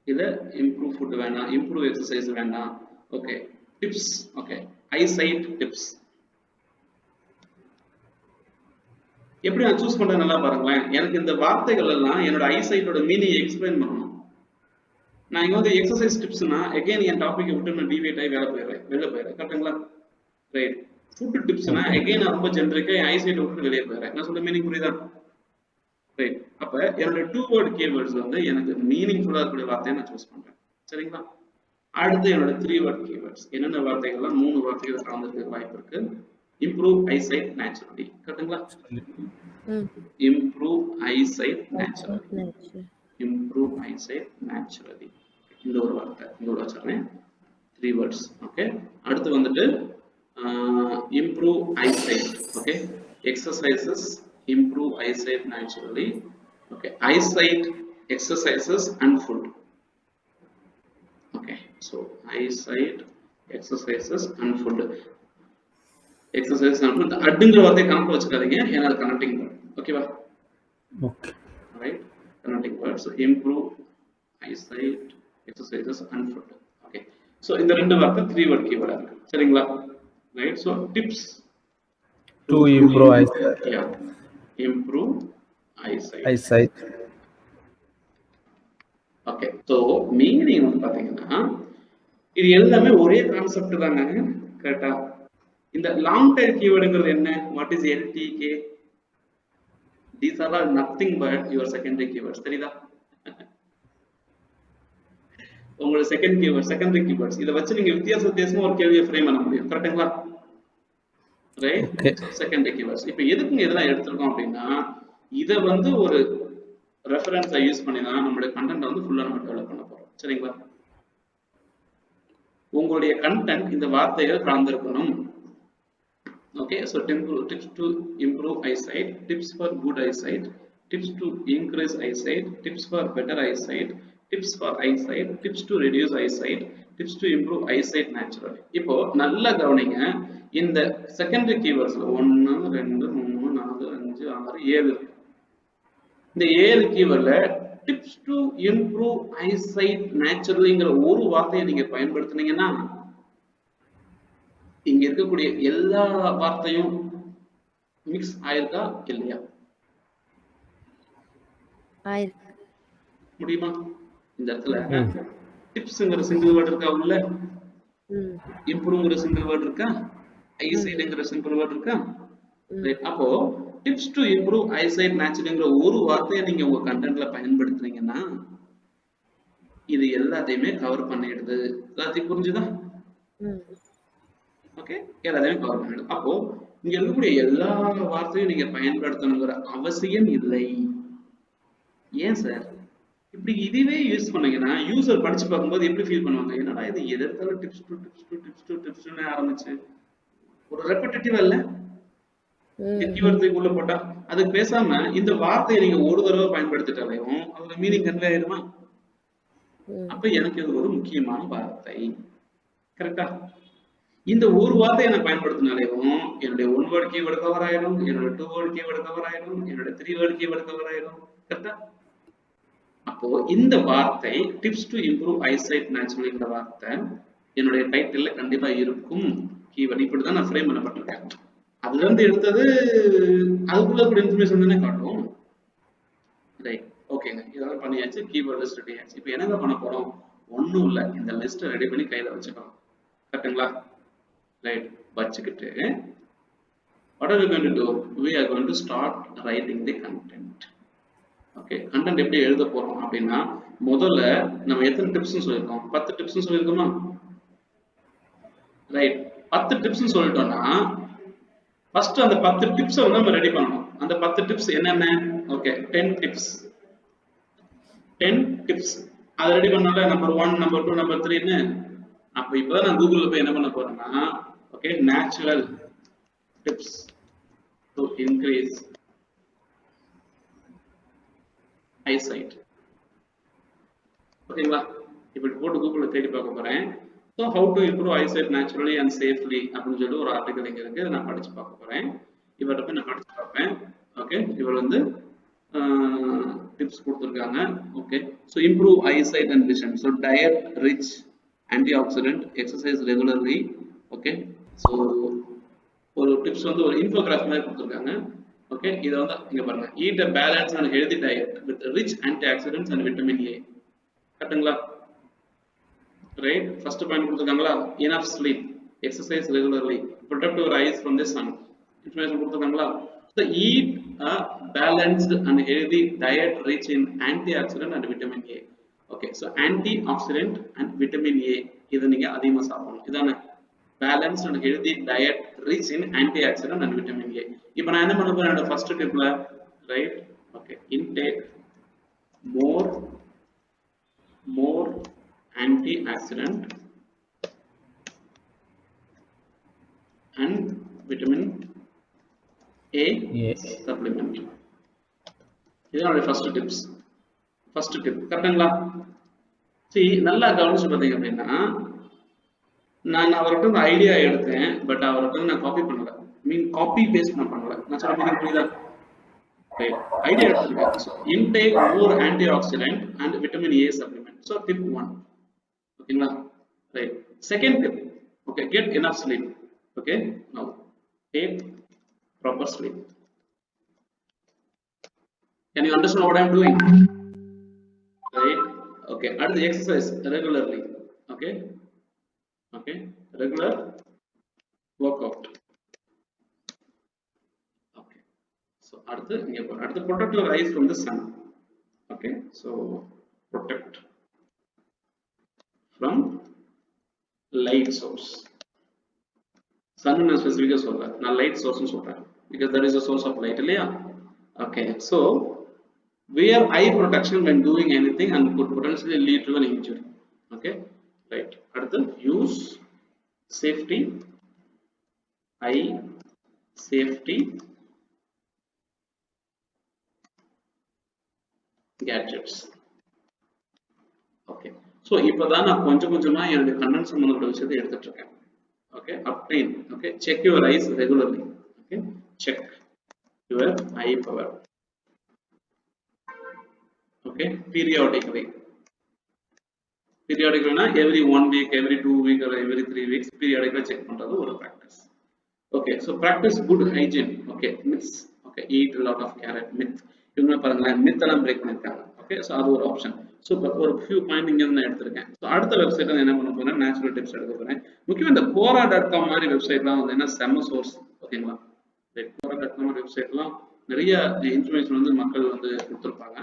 Speaker 1: இல்ல improve food வேணாம், improve exercise வேணாம். Okay. Tips. Okay. Eyesight tips. எப்படி நான் சூஸ் பண்றது நல்லா பாருங்களேன். எனக்கு இந்த வார்த்தைகள் எல்லாம் என்னோட ஐசைட்டோட மீனிங் எக்ஸ்பிளைன் பண்ணணும். நான் இங்க வந்து எக்ஸசைஸ் டிப்ஸ்னா அகைன் என் டாபிக் விட்டு நான் டிவியேட் ஆகி வெளில போயிடுறேன். கரெக்ட்டுங்களா? ரைட். ஃபுட் டிப்ஸ்னா அகைன் நான் ரொம்ப ஜெனரிக்கா என் ஐசைட் விட்டு வெளியே போயிடுறேன். நான் சொல்ற மீனிங் புரியுதா? ரைட். அப்ப என்னோட 2 வேர்ட் கீவேர்ட்ஸ் வந்து எனக்கு மீனிங்ஃபுல்லா இருக்கக்கூடிய வார்த்தையை நான் சூஸ் பண்றேன். சரிங்களா? அடுத்து என்னோட 3 வேர்ட் கீவேர்ட்ஸ் என்னென்ன வார்த்தைகள்லாம் 3 வார்த்தைகள் கலந்துருக்க வாய்ப்பு இருக்கு. Improve eyesight naturally. கரெக்ட்டுங்களா? Improve eyesight naturally. Improve eyesight naturally. இந்த ஒரு வார்த்தை இந்த ஒரு வச்சிருக்கேன். 3 வேர்ட்ஸ். ஓகே. அடுத்து வந்துட்டு improve eyesight. Okay, exercises improve eyesight naturally. Okay, eyesight exercises and food. Okay, so eyesight exercises and food. Exercises and food. அடுங்கிற வார்த்தை கணக்கு வச்சுக்காதீங்க, ஏன்னா அது கனெக்டிங் வேர்ட். ஓகேவா? Okay, right. Connecting word. So improve eyesight exercises and food. Okay, so இந்த ரெண்டு வார்த்தை 3 word கீவேர்டா இருக்கு. சரிங்களா? Right, so tips
Speaker 3: to improve eyesight.
Speaker 1: Yeah, improve eyesight.
Speaker 3: Eyesight.
Speaker 1: Okay, so meaning வந்து பாத்தீங்கன்னா இது எல்லாமே ஒரே கான்செப்ட் தாங்க. கரெக்டா? இந்த லாங் டைம் கீவேர்டுங்கிறது என்ன? What is LTK? These are all nothing but your secondary keywords. தெரியுதா? உங்களோட செகண்ட் கீவேர்ட் செகண்டரி கீவேர்ட்ஸ் இத வச்சு நீங்க வித்தியாசமா ஒரு கேள்வியை ஃப்ரேம் பண்ண முடியும். கரெக்ட்டுங்களா? ரைட். Secondary keywords. இப்போ எதுக்குங்க இதெல்லாம் எடுத்துறோம் அப்படின்னா இத வந்து ஒரு ரெஃபரன்ஸா யூஸ் பண்ணி தான் நம்மளுடைய கண்டென்ட் வந்து ஃபுல்லா நம்ம டெவலப் பண்ண போறோம். சரிங்களா? உங்களுடைய கண்டென்ட் இந்த வார்த்தைகள் கலந்திருக்கணும். Okay, so tips to improve eyesight, tips for good eyesight, tips to increase eyesight, tips for better eyesight, tips for eyesight, tips to reduce eyesight, tips to improve eyesight naturally. இப்போ நல்லா கவனிங்க, இந்த secondary கீவேர்ட்ஸ்ல 1 2 3 4 5 6 7 இந்த 7 கீவேர்ட்ல tips to improve eyesight நேச்சுரலிங்கிற ஒரு வார்த்தையை நீங்க பயன்படுத்துனீங்கன்னா இங்க இருக்கக்கூடிய எல்லா வார்த்தையும் மிக்ஸ் ஆயிருக்கா இல்லையா? முடியுமா? இந்த இடத்துல டிப்ஸ்ங்கிற சிங்கிள் வேர்ட் இருக்கா உள்ள? இம்ப்ரூவ்ங்கிற சிங்கிள் வேர்ட் இருக்கா? ஐசைட்ங்கிற சிங்கிள் வேர்ட் இருக்கா? அப்போ டிப்ஸ் டு இம்ப்ரூவ் ஐசைட் நேச்சுரல்ங்கிற ஒரு வார்த்தையை நீங்க உங்க கண்டென்ட்ல பயன்படுத்துறீங்கன்னா இது எல்லாத்தையுமே கவர் பண்ணிடுது. எல்லாத்தையும் புரிஞ்சுதா? ஓகே, எல்லாத்தையும் கவர் பண்ணிடுது. அப்போ இங்க இருக்கக்கூடிய எல்லா வார்த்தையும் நீங்க பயன்படுத்தணுங்கிற அவசியம் இல்லை. ஏன் சார்? இப்படி இதுவே யூஸ் பண்ணீங்கன்னா யூசர் படிச்சு பார்க்கும்போது எப்படி ஃபீல் பண்ணுவாங்க? என்னடா இது எதற்கால tips to tips to tips to டிப்ஸ்னு ஆரம்பிச்சு ஒரு ரெப்பிட்டேட்டிவா இல்ல? கீவேர்ட்ஸ் உள்ள போட்டா அதுக்கு பேசாம இந்த வார்த்தையை நீங்க ஒரு தடவை பயன்படுத்திட்டாலையும் அதோட மீனிங் கன்வே ஆயிடுமா? அப்ப எனக்கு இது ஒரு முக்கியமான வார்த்தை. கரெக்டா? இந்த ஒரு வார்த்தையை நான் பயன்படுத்தினாலேயும் என்னுடைய 1 வேர்ட் கீவேர்டு கவர் ஆயிடும், என்னோட 2 வேர்ட் கீவேர்டு கவர் ஆயிடும், என்னோட 3 வேர்ட் கீவேர்டு கவர் ஆயிடும். கரெக்டா? அப்போ இந்த வார்த்தை டிப்ஸ் டு இம்ப்ரூவ் ஐசைட் நேச்சுரல்ங்கிற வார்த்தை என்னுடைய டைட்டில்ல கண்டிப்பா இருக்கும். கீவேர்ட் இப்படிதான் நான் ஃப்ரேம் பண்ணப்பட்டிருக்கேன். அதுல இருந்து எடுத்தது அதுக்குள்ள கூட இன்ஃபர்மேஷன் தானே காட்டும். ரைட், ஓகேங்க, இதெல்லாம் பண்ணியாச்சு. கீவேர்ட் லிஸ்ட் ரெடி ஆச்சு. இப்போ என்னங்க பண்ண போறோம்? ஒன்றும் இல்லை, இந்த லிஸ்ட்டை ரெடி பண்ணி கையில வச்சுக்கலாம். கரெக்டுங்களா? ரைட், வச்சுக்கிட்டு what are we going to do? We are going to start writing the content. Okay, content எப்படி எழுத போறோம் அப்படின்னா முதல்ல நம்ம எத்தனை டிப்ஸ் சொல்லியிருக்கோம்? 10 டிப்ஸ் சொல்லியிருக்கோமா? ரைட், 10 டிப்ஸ் சொல்லிட்டோம்னா ஃபர்ஸ்ட் அந்த 10 டிப்ஸை வந்து நம்ம ரெடி பண்ணணும். அந்த 10 டிப்ஸ் என்னென்ன? Okay, 10 tips. 10 டிப்ஸ் அதை ரெடி பண்ணல. நம்பர் 1, நம்பர் 2, நம்பர் 3ன்னு. அப்ப இப்பதான் நான் கூகுள்ல போய் என்ன பண்ண போறேன்னா okay, natural tips to increase eyesight. ஓகேங்களா? இப்படி போட்டு கூகுள்ல தேடி பார்க்க போறேன். So how to improve eyesight naturally and safely அப்படின்னு சொல்லி ஒரு ஆர்டிகல் இங்க இருக்கு. நான் படிச்சு பார்க்க போறேன். இவர்கிட்ட போய் நான் படிச்சு பார்ப்பேன். ஓகே, இவர் வந்து டிப்ஸ் கொடுத்துருக்காங்க. Okay, so improve eyesight and vision. So diet rich antioxidant, exercise regularly. Okay, so ஒரு டிப்ஸ் வந்து ஒரு இன்ஃபோகிராஃப் மாதிரி கொடுத்துருக்காங்க. ஓகே, இதை வந்து இங்க பாருங்க, eat a balanced and healthy diet with rich antioxidants and vitamin A. கரெக்ட்டுங்களா? ரைட், ஃபர்ஸ்ட் பாயிண்ட் கொடுத்துருக்காங்களா? enough sleep, exercise regularly, protect your eyes from the sun. Information கொடுத்துருக்காங்களா? So eat a balanced and healthy diet rich in antioxidant and vitamin A. Okay, so antioxidant and vitamin A இதை நீங்க அதிகமா சாப்பிடணும். இதானே balanced and healthy diet rich in antioxidant and vitamin A. இப்போ நான் என்ன பண்ண போறேன் என்னோட first tipல, right? Okay, intake more antioxidant and vitamin A
Speaker 3: Yes.
Speaker 1: supplement. இதனோட first tips. First tip கரெக்டுங்களா? see நல்லா கவனிச்சு பார்த்தீங்க அப்படின்னா நான் அவர்கிட்ட இந்த ஐடியா எடுத்தேன், பட் அவர்கிட்ட நான் காப்பி பண்ணல, காப்பி பேஸ்ட் நான் பண்ணல. நான் சொல்ல மாதிரி புரியுதா? ஐடியா எடுத்துருக்கேன். Intake more antioxidant and vitamin A supplement. So tip 1. ஓகேங்களா? Right. Second tip, okay, get enough sleep. Okay, now take proper sleep. Can you understand what I am doing? Right? Okay. And the exercise regularly. Okay. Okay. Regular workout. Okay. So, at the protect your eyes from the sun. Okay. So, protect from light source. Sun is specifically solar. Now, light source is solar because that is a source of light. Okay. So, wear eye protection when doing anything and could potentially lead to an injury. Okay, right. At the use safety, eye safety gadgets. Okay, so இப்போதான் நான் கொஞ்சமா என்னுடைய கண்ணன் சம்பந்தப்பட்ட விஷயத்தை எடுத்துட்டு இருக்கேன். Okay, obtain. Okay, check your eyes regularly. Okay, check your eye power. Okay, periodically na every 1 week, every 2 week or every 3 weeks periodically check பண்றது ஒரு practice. Okay, so practice good hygiene. Okay, myths. Okay, eat a lot of carrot. myth இவங்க பாருங்க myth எல்லாம் break பண்ணிருக்காங்க. Okay, so அது ஒரு option. So ஒரு few point இங்க நான் எடுத்திருக்கேன். ஸோ அடுத்த வெப்சைட் என்ன பண்ண போறேன், நேச்சுரல் டிப்ஸ் எடுக்க போறேன். முக்கியமாக இந்த quora.com மாதிரி வெப்சைட்லாம் வந்து என்ன செம்ம சோர்ஸ். ஓகேங்களா? quora.com மாதிரி வெப்சைட்லாம் நிறைய இன்ஃபர்மேஷன் வந்து மக்கள் வந்து கொடுத்துருப்பாங்க.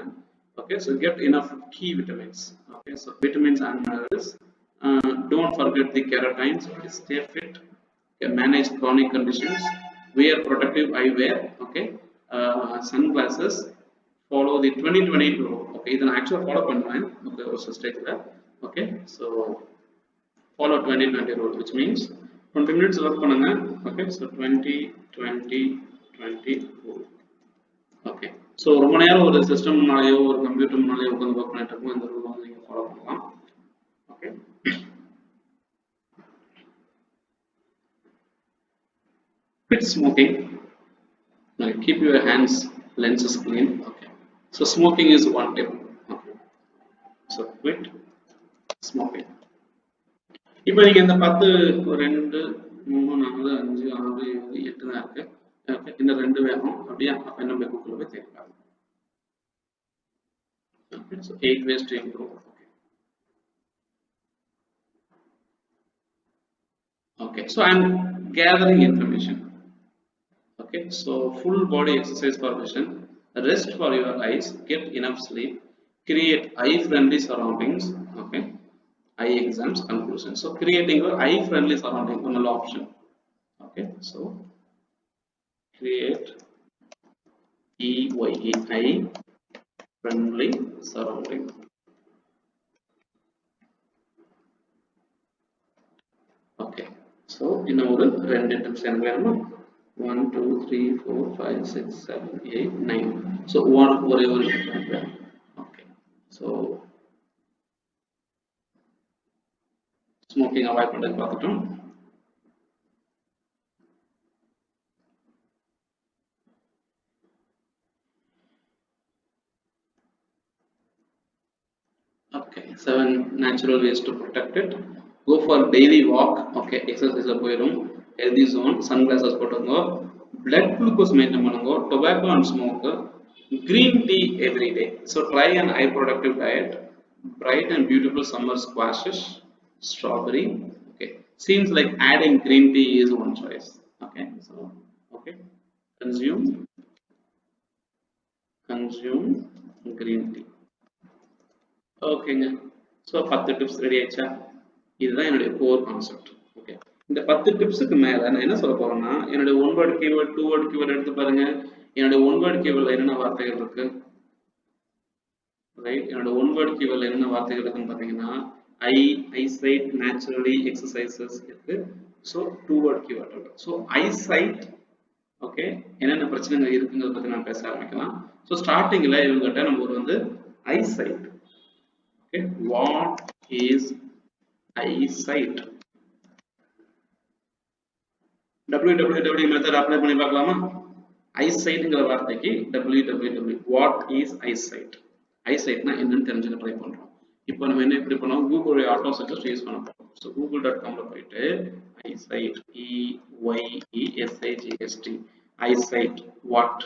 Speaker 1: Okay, so get enough key vitamins. Okay, so vitamins and minerals. Don't forget the carotines. Stay fit. Okay, manage chronic conditions. Wear protective eyewear. Okay, sunglasses. Follow the 2020 rule. Okay, then actually follow பண்ணுவேன். Okay, ஒரு ஸ்டேஜ்ல. Okay, so follow 2020 rule, which means 20 minutes work பண்ணுங்க. Okay, so 20 rule. Okay, so ரொம்ப நேரம் ஒரு system முன்னாலேயோ ஒரு computer முன்னாலேயோ உட்காந்து work பண்ணிட்டு இருக்கோம், இந்த ரூல் வந்து நீங்க ஃபாலோ பண்ணலாம். Okay, quit smoking. Keep your hands lenses clean. Okay, so smoking is one tip. Okay, so quit smoking. இப்போ நீங்க இந்த 10 2 3 4 5 6 7 8 தான் இருக்கு. ஓகே, இந்த 2 வேணும் அப்படியே. அப்ப என்ன போய் கூகுள்ல போய் தேடலாம். Okay, so 8 ways to improve. Okay, so I'm gathering information. Okay, so full body exercise for vision, rest for your eyes, get enough sleep, create eye friendly surroundings. Okay, eye exams conclusion. So creating your eye friendly surrounding one option. Okay, so create eye friendly surrounding. Okay, so in order render tips and 1 2 3 4 5 6 7 8 9. So whatever. Okay, so smoking avoid பண்ணது பார்த்துட்டோம். Okay, 7 natural ways to protect it. Go for daily walk. Okay, exercise போயிடும். Healthy zone, sunglasses போட்டுங்க. Blood glucose maintain பண்ணுங்க. Tobacco and smoke. Green tea every day. So try an eye productive diet. Bright and beautiful summer squashes, strawberry. Okay, seems like adding green tea is one choice. Okay, so okay, consume consume green tea. ஓகேங்க. So 10 tips ready ஆயிடுச்சா? இதுதான் என்னுடைய core concept. Okay, இந்த 10 டிப்ஸுக்கு மேல நான் என்ன சொல்ல போறேன்னா, என்னுடைய one word keyword, two word keyword எடுத்து பாருங்க. என்னுடைய ஒன் வேர்ட் கீவேர்ட்ல என்னென்ன வார்த்தைகள் இருக்கு? ரைட், என்னோட ஒன் வேர்ட் கீவேர்ட்ல என்னென்ன வார்த்தைகள் இருக்குன்னு பாத்தீங்கன்னா, ஐசைட், நேச்சுரலி, எக்ஸசைசஸ் இருக்கு. ஸோ டூ வேர்ட் கீவேர்ட் இருக்கு. ஸோ ஐசைட், ஓகே, என்னென்ன பிரச்சனைகள் இருக்குங்கிறத பத்தி நான் பேச ஆரம்பிக்கலாம். ஸோ ஸ்டார்டிங்ல இவங்ககிட்ட நம்ம ஒரு வந்து eyesight, okay, what is eyesight? www method apply பண்ணி பார்க்கலாமா? ஐசைட்ங்கிற வார்த்தைக்கு www what is eyesight? ஐசைட்னா என்னன்னு தெரிஞ்சுக்க ட்ரை பண்றோம். இப்போ நம்ம என்ன இப்படி பண்ணோம், கூகுள் ஆட்டோ சஜஸ்ட் யூஸ் பண்ண போறோம். ஸோ google.comல போயிட்டு eyesight, EYESIGHT, eyesight what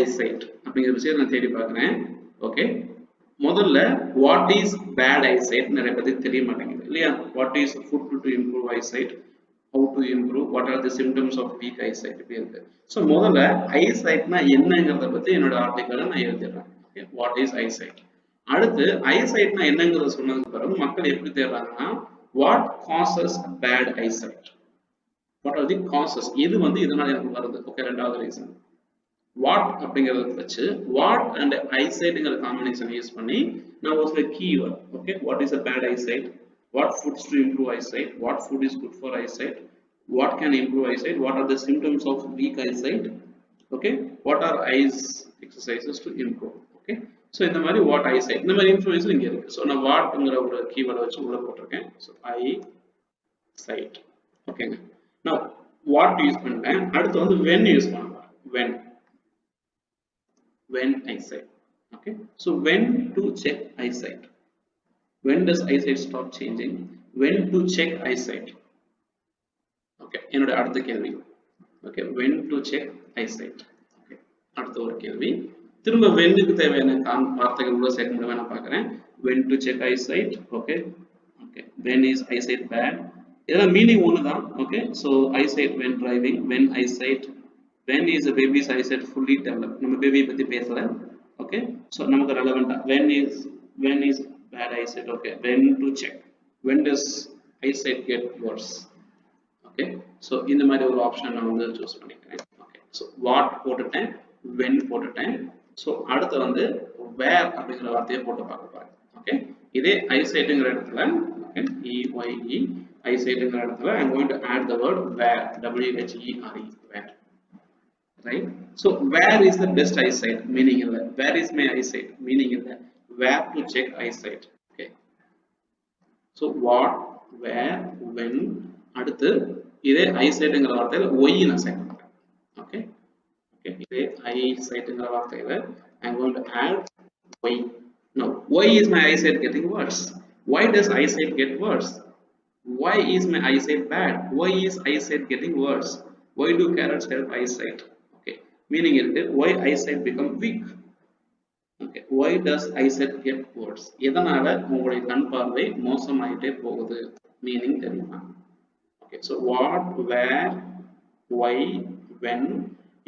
Speaker 1: eyesight அப்படிங்கிற விஷயத்தை நான் தேடி பார்க்குறேன். ஓகே, முதல்ல வாட் இஸ் பேட் ஐசைட் நிறைய பேருக்கு தெரிய மாட்டேங்குது இல்லையா? What is food to improve eyesight, how to improve, what are the symptoms of weak eyesight இப்படி இருக்கு. ஸோ முதல்ல ஐசைட்னா என்னங்கிறத பத்தி என்னோட ஆர்டிக்கலை நான் எழுதிடுறேன். What is eyesight. அடுத்து ஐசைட்னா என்னங்கிறத சொன்னதுக்கு பிறகு மக்கள் எப்படி தேடுறாங்கன்னா, what causes bad eyesight, what are the causes, இது வந்து இதனால எனக்கு வருது. ஓகே, ரெண்டாவது ரீசன் வாட் அப்படிங்கறத வச்சு வாட் அண்ட் ஐசைட்ங்கிற காம்பினேஷன் யூஸ் பண்ணி நான் ஒரு சில keyword, okay, what is a bad eyesight, what foods to improve eyesight, what food is good for eyesight, what can improve eyesight, what are the symptoms of weak eyesight, okay, what are eyes exercises to improve. Okay, so இந்த மாதிரி what eyesight இந்த மாதிரி information இங்க இருக்கு. So நான் வாட்ங்கிற ஒரு கீவேர்டை வச்சு உள்ள போட்டிருக்கேன். So eyesight. ஓகேங்க, நான் வாட் யூஸ் பண்ணிட்டேன். அடுத்து வந்து when யூஸ் பண்ணுவேன். when eyesight. Okay, so when to check eyesight, when does eyesight stop changing, when to check eyesight. Okay, என்னோட அடுத்த கேள்வி. Okay, when to check eyesight. Okay, அடுத்த ஒரு கேள்வி. திரும்ப whenக்கு தேவையான வார்த்தைகள் உள்ள சேர்க்க முடியுமா நான் பார்க்கிறேன். when to check eyesight. Okay, okay, when is eyesight bad, இதெல்லாம் மீனிங் ஒண்ணுதான். Okay, so eyesight when driving, when eyesight, when is a baby's eyesight fully developed, நம்ம பேபி பத்தி பேசல. ஓகே, சோ நமக்கு ரெலவெண்டா when is bad eyesight. Okay, when to check, when does eyesight get worse. Okay, so இந்த மாதிரி ஒரு option நான் வந்து choose பண்ணிக்கிறேன். ஓகே, சோ வாட் போட்டுட்டேன், when போட்டுட்டேன். சோ அடுத்து வந்து where அப்படிங்கிற வார்த்தையை போட்டு பார்க்க போறேன். ஓகே, இதே ஐசைட்ங்கிற இடத்துல, ஓகே, EYE ஐசைட்ங்கிற இடத்துல I'm going to add the word where, WHERE, where. Right, so where is the best eyesight, meaning illa, where is my eyesight, meaning illa, where to check eyesight. Okay, so what, where, when. அடுத்து இதே ஐசைட்ங்கிற வார்த்தையில y நான் சேர்க்க போறேன். Okay, okay, இதே ஐசைட்ங்கிற வார்த்தையில I'm going to add y. Now why is my eyesight getting worse, why does eyesight get worse, why is my eyesight bad, why is eyesight getting worse, why do carrots help eyesight. Meaning இருக்கு, why eyesight become weak. Okay, why does eyesight get worse, எதனால உங்களுடைய கண் பார்வை மோசமாயிட்டே போகுது, meaning தெரியுமா? Okay, so what, where, why, when.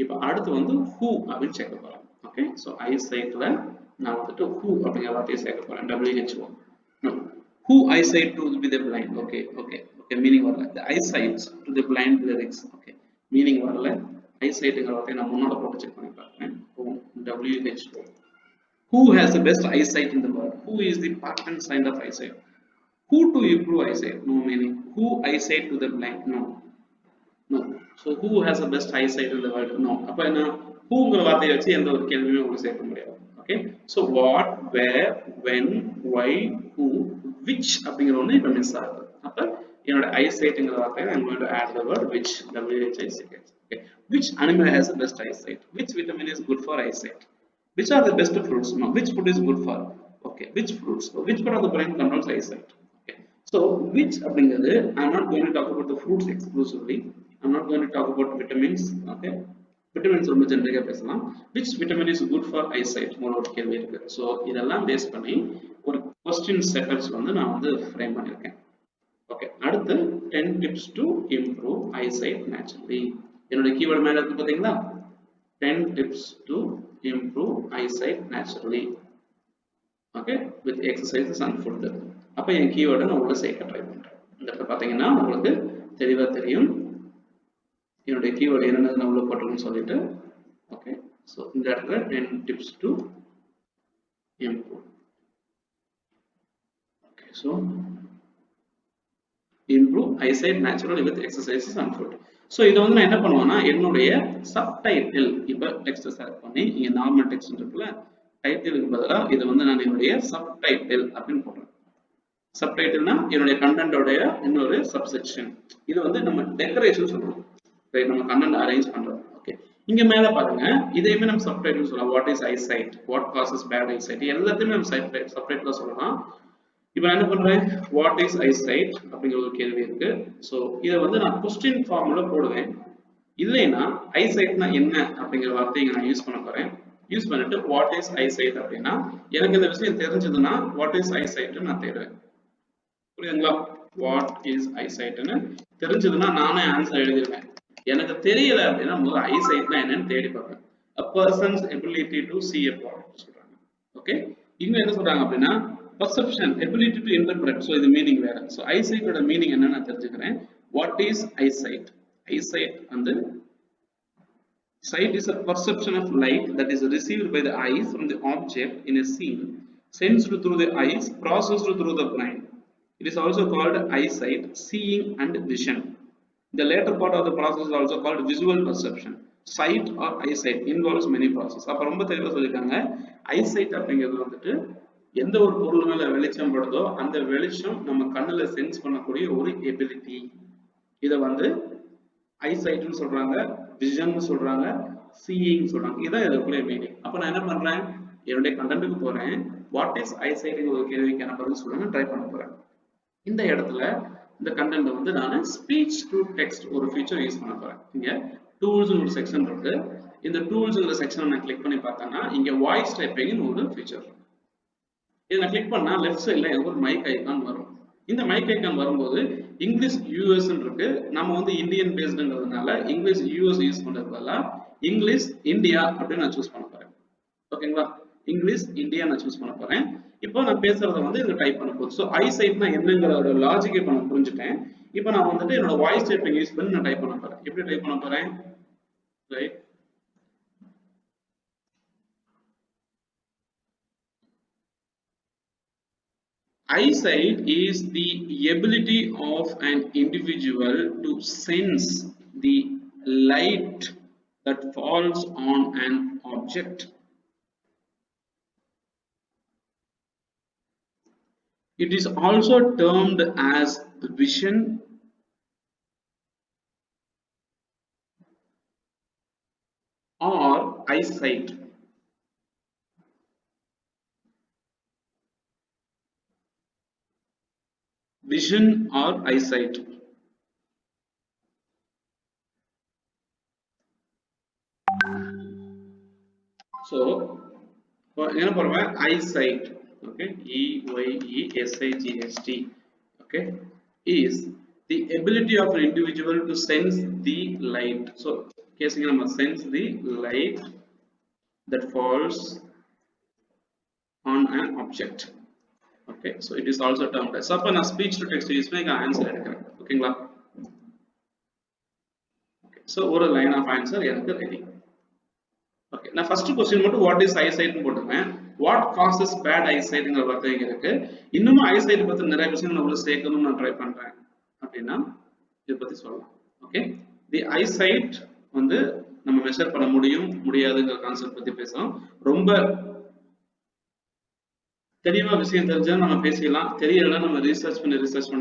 Speaker 1: இப்போ அடுத்து வந்து who அப்படின்னு சேர்க்க போறேன். Okay, so eyesightல நான் வந்துட்டு who அப்படிங்கிற வார்த்தையை சேர்க்க போறேன். WHO. No, who eyesight to the blind. Okay, okay, okay, meaning வரல. The eyesight to the blind lyrics. Okay, meaning வரல. ஐசைட்ங்கிற வார்த்தையை நான் முன்னாடி போட்டு செக் பண்ணி பார்க்கிறேன். WHO. Who has the best eyesight in the world? Who is the patent sign of eyesight? Who to improve eyesight? No, meaning who eyesight to the blind? No, no. So who has the best eyesight in the world? No. அப்ப என்ன, whoங்கிற வார்த்தையை வச்சு எந்த ஒரு கேள்வியுமே உங்களுக்கு சேர்க்க முடியாது. Okay, so what, where, when, why, who, which அப்படிங்கிற ஒண்ணு இப்ப மிஸ் ஆகுது. அப்ப என்னோட ஐசைட்ங்கிற வார்த்தையில I'm going to add the word which, WHICH. Okay, which animal has the best eyesight, which vitamin is good for eyesight, which are the best fruits, no, which food is good for, okay, which fruits, which part of the brain controls eyesight. Okay, so which அப்படிங்கிறது I'm not going to talk about the fruits exclusively, I'm not going to talk about vitamins. Okay, vitamins ரொம்ப ஜெனரிக்கா பேசலாம். which vitamin is good for eyesight ஒரு கேள்வி இருக்கு. so இதெல்லாம் base பண்ணி ஒரு question setters வந்து நான் வந்து ஃப்ரேம் பண்ணிருக்கேன். ஓகே, அடுத்து 10 tips to improve eyesight naturally. என்னோட கீவேர்ட் மேல இருக்கு பாத்தீங்களா, 10 tips to improve eyesight naturally. Okay, with exercises and food. அப்ப என் கீவேர்டை நான் உள்ள சேர்க்க ட்ரை பண்றேன். இந்த இடத்துல பாத்தீங்கன்னா உங்களுக்கு தெளிவா தெரியும் என்னுடைய கீவேர்டு என்னென்ன நான் உள்ள போட்டிருக்கேன்னு சொல்லிட்டு. ஓகே, ஸோ இந்த இடத்துல 10 tips to improve. Okay, so improve eyesight naturally with exercises and food. So இதை வந்து நான் என்ன பண்ணுவேன்னா என்னுடைய சப்டைட்டில் இப்போ டெக்ஸ்ட் செலக்ட் பண்ணி இங்க நார்மல் டெக்ஸ்ட் இருக்குல்ல டைட்டிலுக்கு பதிலாக இதை வந்து நான் என்னுடைய சப்டைட்டில் அப்படின்னு போடுறேன். சப்டைட்டில்னா என்னுடைய கண்டென்ட்டோடைய இன்னொரு சப்செக்ஷன். இது வந்து நம்ம டெக்கரேஷன் சொல்றோம், நம்ம கண்டென்ட் அரேஞ்ச் பண்றோம். ஓகே, இங்க மேல பாருங்க இதையுமே நம்ம சப்டைட்டில் சொல்லலாம். What is eyesight, what causes bad eyesight, எல்லாத்தையுமே நம்ம சப்டைட்டில் சொல்லலாம். இப்போ என்ன பண்றேன், வாட் இஸ் ஐசைட் அப்படிங்கிற ஒரு கேள்வி இருக்கு. ஸோ இதை வந்து நான் கொஸ்டின் ஃபார்ம்ல போடுவேன். இல்லைன்னா ஐசைட்னா என்ன அப்படிங்கிற வார்த்தையை நான் யூஸ் பண்ண போறேன். யூஸ் பண்ணிட்டு வாட் இஸ் ஐசைட் அப்படின்னா எனக்கு இந்த விஷயம் தெரிஞ்சதுன்னா வாட் இஸ் ஐசைட் நான் தேடுவேன். புரியுதுங்களா? வாட் இஸ் ஐசைட்னு தெரிஞ்சதுன்னா நானே ஆன்சர் எழுதிடுவேன். எனக்கு தெரியல அப்படின்னா முதல்ல ஐசைட்னா என்னன்னு தேடி பார்ப்பேன். a person's ability to see a product சொல்றாங்க. ஓகே, இங்க என்ன சொல்றாங்க அப்படின்னா perception, ability to interpret. So இது மீனிங் வேற. ஸோ ஐசைட்டோட மீனிங் என்னன்னு நான் தெரிஞ்சுக்கிறேன். What is eyesight? ஐசைட் வந்து sight is a perception of light that is received by the eyes from the object in a scene, sensed through the eyes, processed through the brain. It is also called eyesight, seeing and vision. The later part of the process is also called visual perception. Sight or eyesight involves many processes. அப்ப ரொம்ப தெளிவா சொல்லிருக்காங்க. Eyesight அப்படிங்கிறது வந்துட்டு எந்த ஒரு பொருள் மேல வெளிச்சம் படுதோ அந்த வெளிச்சம் நம்ம கண்ணுல சென்ஸ் பண்ணக்கூடிய ஒரு எபிலிட்டி. இத வந்து ஐசைட்னு சொல்றாங்க, விஷன் சொல்றாங்க, சீயிங் சொல்றாங்க. இதான் இதற்குரிய மீனிங். அப்ப நான் என்ன பண்றேன், என்னுடைய கண்டென்ட்டுக்கு போறேன். வாட் இஸ் ஐசைட்ங்கிற ஒரு கேள்விக்கு என்ன பதில் சொல்லுங்க ட்ரை பண்ண போறேன். இந்த இடத்துல இந்த கண்டென்ட் வந்து நான் ஸ்பீச் டு டெக்ஸ்ட் ஒரு ஃபீச்சர் யூஸ் பண்ண போறேன். இங்க டூல்ஸ் ஒரு செக்ஷன் இருக்கு. இந்த டூல்ஸ்ங்கிற செக்ஷனை நான் கிளிக் பண்ணி பார்த்தேன்னா இங்க வாய்ஸ் டைப்பிங் ஒரு ஃபீச்சர். இதை நான் கிளிக் பண்ணா லெஃப்ட் சைட்ல எனக்கு ஒரு மைக் ஐகான் வரும். இந்த மைக் ஐகான் வரும்போது இங்கிலீஷ் யூஎஸ் இருக்கு. நம்ம வந்து இந்தியன் பேஸ்டுங்கிறதுனால இங்கிலீஷ் யூஎஸ் யூஸ் பண்றதுனால இங்கிலீஷ் இந்தியா அப்படின்னு நான் சூஸ் பண்ண போறேன். ஓகேங்களா, இங்கிலீஷ் இந்தியா நான் சூஸ் பண்ண போறேன். இப்போ நான் பேசுறத வந்து இங்க டைப் பண்ண போகுது. ஸோ ஐசைட்னா என்னங்கிறோட லாஜிக் இப்போ நான் புரிஞ்சுட்டேன். இப்போ நான் வந்துட்டு என்னோட வாய்ஸ் டைப்பிங் யூஸ் பண்ணி நான் டைப் பண்ண போறேன். எப்படி டைப் பண்ண போறேன், right? Eyesight is the ability of an individual to sense the light that falls on an object. It is also termed as vision or eyesight. Vision or eyesight. So, என்ன பண்ணுவேன், eyesight, okay, EYESIGHT, okay, is the ability of an individual to sense the light. So, casing நம்ம sense the light that falls on an object. Okay, so it is also termed as. So, அப்ப நான் speech to text use பண்ணி answer எடுக்கிறேன். ஓகேங்களா? So, ஒரு line of answer எனக்கு ready. Okay, நான் first question மட்டும் வாட் இஸ் ஐசைட்னு போட்டுறேன். வாட் காசஸ் பேட் ஐசைட்ங்கிற வார்த்தை இங்க இருக்கு. இன்னும் ஐசைட் பத்தி நிறைய விஷயம் நான் உள்ள சேர்க்கணும்னு நான் ட்ரை பண்றேன் அப்படின்னா இத பத்தி சொல்லலாம். ஓகே, தி ஐசைட் வந்து நம்ம மெஷர் பண்ண முடியும் முடியாதுங்கிற கான்செப்ட் பத்தி பேசலாம். ரொம்ப தெளிவா விஷயம் தெரிஞ்சா நம்ம பேசிக்கலாம், தெரியலன்னா நம்ம ரிசர்ச் பண்ணி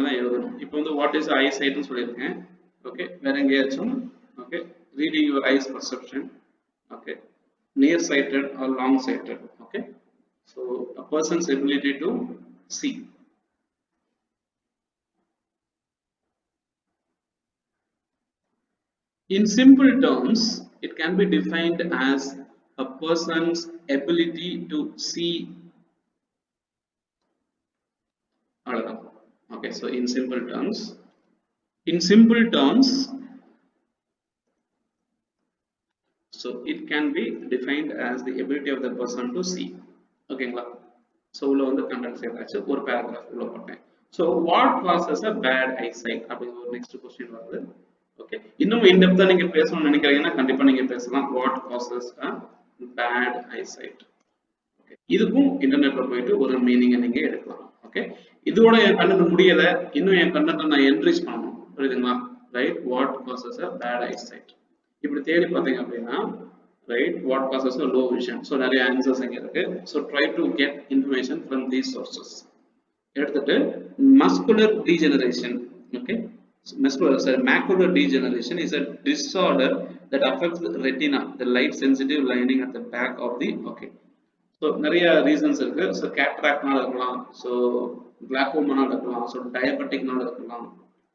Speaker 1: தான் எழுதணும். இப்போ வந்து வாட் இஸ் ஐசைட்னு சொல்லியிருக்கேன். ஓகே, வேற எங்கேயாச்சும் okay, reading your eyes perception. Okay, nearsighted or long-sighted. Okay, so a person's ability to see. In simple terms, it can be defined as a person's ability to see. Okay, so in simple terms, So it can be defined as the ability of the person to see. ஓகேங்களா? So உள்ள வந்து contents ஏதாச்சும் ஒரு paragraph உள்ள போட்டேன். So what causes a bad eyesight அப்படிங்கிற ஒரு next question வருது. ஓகே, இன்னும் இன்டெப்தா நீங்க பேசணும்னு நினைக்கிறீங்கன்னா கண்டிப்பா நீங்க பேசலாம். What causes a bad eyesight. இதுக்கும் இன்டர்நெட்ல போயிட்டு ஒரு மீனிங்கை நீங்க எடுக்கலாம். ஓகே, இதோட என் கண்டென்ட் முடியல, இன்னும் என் கண்டென்ட்டை நான் என்ரிச் பண்ணணும். புரியுதுங்களா? Right, what causes a bad eyesight. இப்படி தேடி பார்த்தீங்க அப்படின்னா right, what causes a low vision. So நிறைய ஆன்சர்ஸ் இங்க இருக்கு. So try to get information from these sources. எடுத்துட்டு macular degeneration. Okay, macular degeneration is a disorder that affects the retina, the light sensitive lining at the back of the. Okay, so நிறைய reasons இருக்கு. So கேட்ராக்ட்னால இருக்கலாம், so கிளாக்கோமானால இருக்கலாம், so டயபெட்டிக்னால இருக்கலாம்.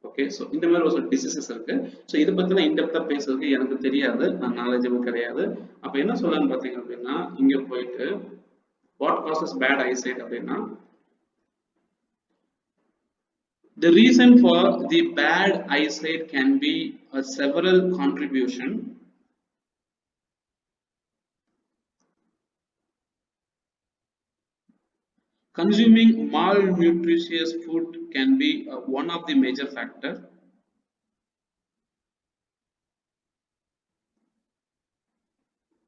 Speaker 1: Okay, so இந்த மாதிரி ஒரு சில டிசீசஸ் இருக்கு. ஸோ இதை பத்தின இன்டெப்தா பேசுறதுக்கு எனக்கு தெரியாது, நான் நாலேஜபிள் கிடையாது. அப்ப என்ன சொல்லலாம்னு பாத்தீங்க அப்படின்னா இங்க போயிட்டு வாட் காசஸ் பேட் ஐசைட் அப்படின்னா the reason for the bad eyesight can be a several contribution. Consuming malnutritious food can be one of the major factor.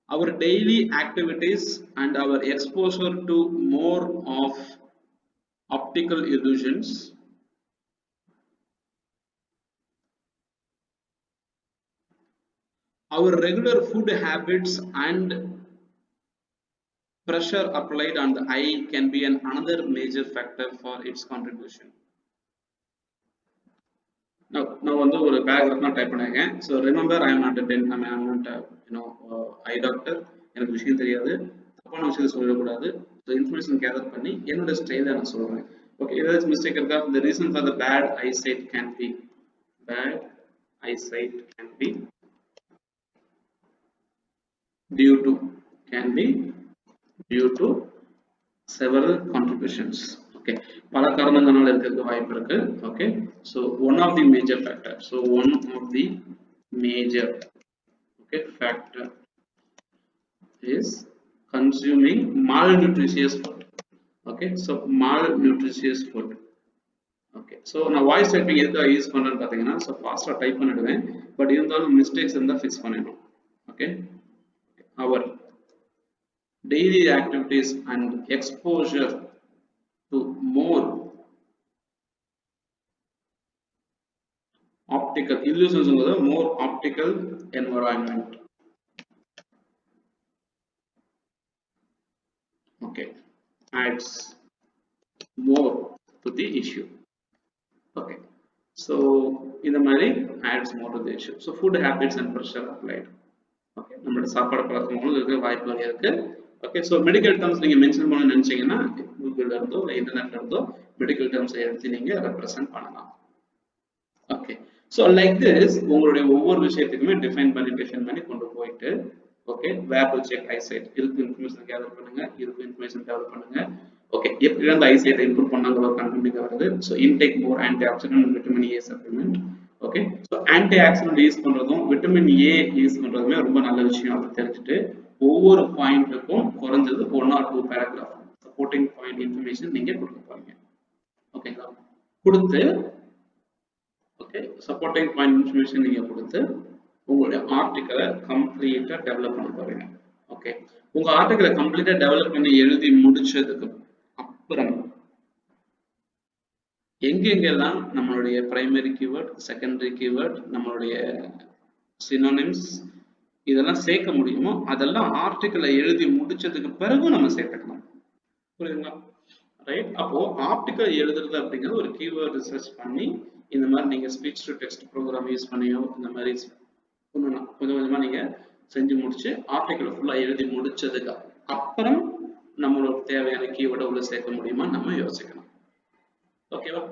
Speaker 1: Our daily activities and our exposure to more of optical illusions. Our regular food habits and pressure applied on the eye can be another major factor for its contribution. Now வந்து ஒரு paragraph நான் type பண்ணிருக்கேன். So remember, I am not eye doctor. எனக்கு விஷயம் தெரியாது, தப்பான விஷயத்தை சொல்லக்கூடாது. ஸோ இன்ஃபர்மேஷன் கேதர் பண்ணி என்னோட ஸ்டைல நான் சொல்றேன். ஓகே, ஏதாச்சும் மிஸ்டேக் இருக்கா? The reason for the bad eyesight can be due to several contributions. Okay, பல காரணங்களால இருக்கிறது வாய்ப்பு இருக்கு. Okay, so one of the major factor is consuming malnutritious food. Okay, so malnutritious food. Okay, so நான் voice typing எதுக்காக use பண்றேன்னு பாத்தீங்கன்னா so ஃபாஸ்டா டைப் பண்ணிடுவேன், பட் இருந்தாலும் மிஸ்டேக்ஸ் இருந்தால் ஃபிக்ஸ் பண்ணிடணும். Okay, our daily activities and exposure to more optical illusions, more optical environment. Okay, adds more to the issue. Okay, so இந்த மாதிரி adds more to the issue. So food habits and pressure applied. Okay, நம்மளோட சாப்பாடு பழக்கங்களும் இருக்க வாய்ப்புகள் இருக்கு. Okay, so medical terms நீங்கள் mention பண்ண நினைச்சீங்கன்னா கூகுள்ல இருந்தோ இல்லை இன்டர்நெட்ல இருந்தோ மெடிக்கல் டேர்ம்ஸை எடுத்து நீங்க ரெப்ரசென்ட் பண்ணலாம். ஓகே, ஸோ லைக் திஸ் உங்களுடைய ஒவ்வொரு விஷயத்துக்குமே டிஃபைன் பண்ணி கொண்டு போயிட்டு ஓகே வேர்பல் செக் ஐசைட் இருக்கு இன்ஃபர்மேஷன் கேதர் பண்ணுங்க, இருக்கு இன்ஃபர்மேஷன் டெவலப் பண்ணுங்க. ஓகே, எப்படி அந்த ஐசைட்டை இம்ப்ரூவ் பண்ணாங்களோ கண்டிப்பாக வருது. So intake more anti accident vitamin A supplement. Okay, so anti accident use பண்றதும் விட்டமின் ஏ யூஸ் பண்றதுமே ரொம்ப நல்ல விஷயம். அதை தெரிஞ்சுட்டு ஒவ்வொரு பாயிண்ட்டுக்கும் குறைஞ்சது 1 or 2 paragraph supporting point information நீங்க கொடுக்க போறீங்க. ஓகேங்களா? கொடுத்து ஓகே சப்போர்ட்டிங் பாயிண்ட் இன்ஃபர்மேஷன் நீங்க கொடுத்து உங்களுடைய ஆர்டிக்கலை கம்ப்ளீட்டா டெவலப் பண்ண போறீங்க. ஓகே, உங்க ஆர்டிக்கலை கம்ப்ளீட்டா டெவலப் பண்ணி எழுதி முடிச்சதுக்கு அப்புறம் எங்கெங்கெல்லாம் நம்மளுடைய பிரைமரி கீவேர்ட், செகண்டரி கீவேர்ட், நம்மளுடைய சினோனிம்ஸ் இதெல்லாம் சேர்க்க முடியுமோ அதெல்லாம் ஆர்டிக்கலை எழுதி முடிச்சதுக்கு பிறகு நம்ம சேர்த்துக்கலாம். புரியுதுங்களா? ரைட், அப்போ ஆர்டிக்கல் எழுதுறது அப்படிங்கிறது ஒரு கீவேர்ட் ரிசர்ச் பண்ணி இந்த மாதிரி நீங்க speech to text program use பண்ணியோ இந்த மாதிரி கொஞ்சம் கொஞ்சமா நீங்க செஞ்சு முடிச்சு ஆர்டிக்கலை ஃபுல்லா எழுதி முடிச்சதுக்கு அப்புறம் நம்மளோட தேவையான கீவேர்டை உள்ள சேர்க்க முடியுமா நம்ம யோசிக்கணும். ஓகேவா?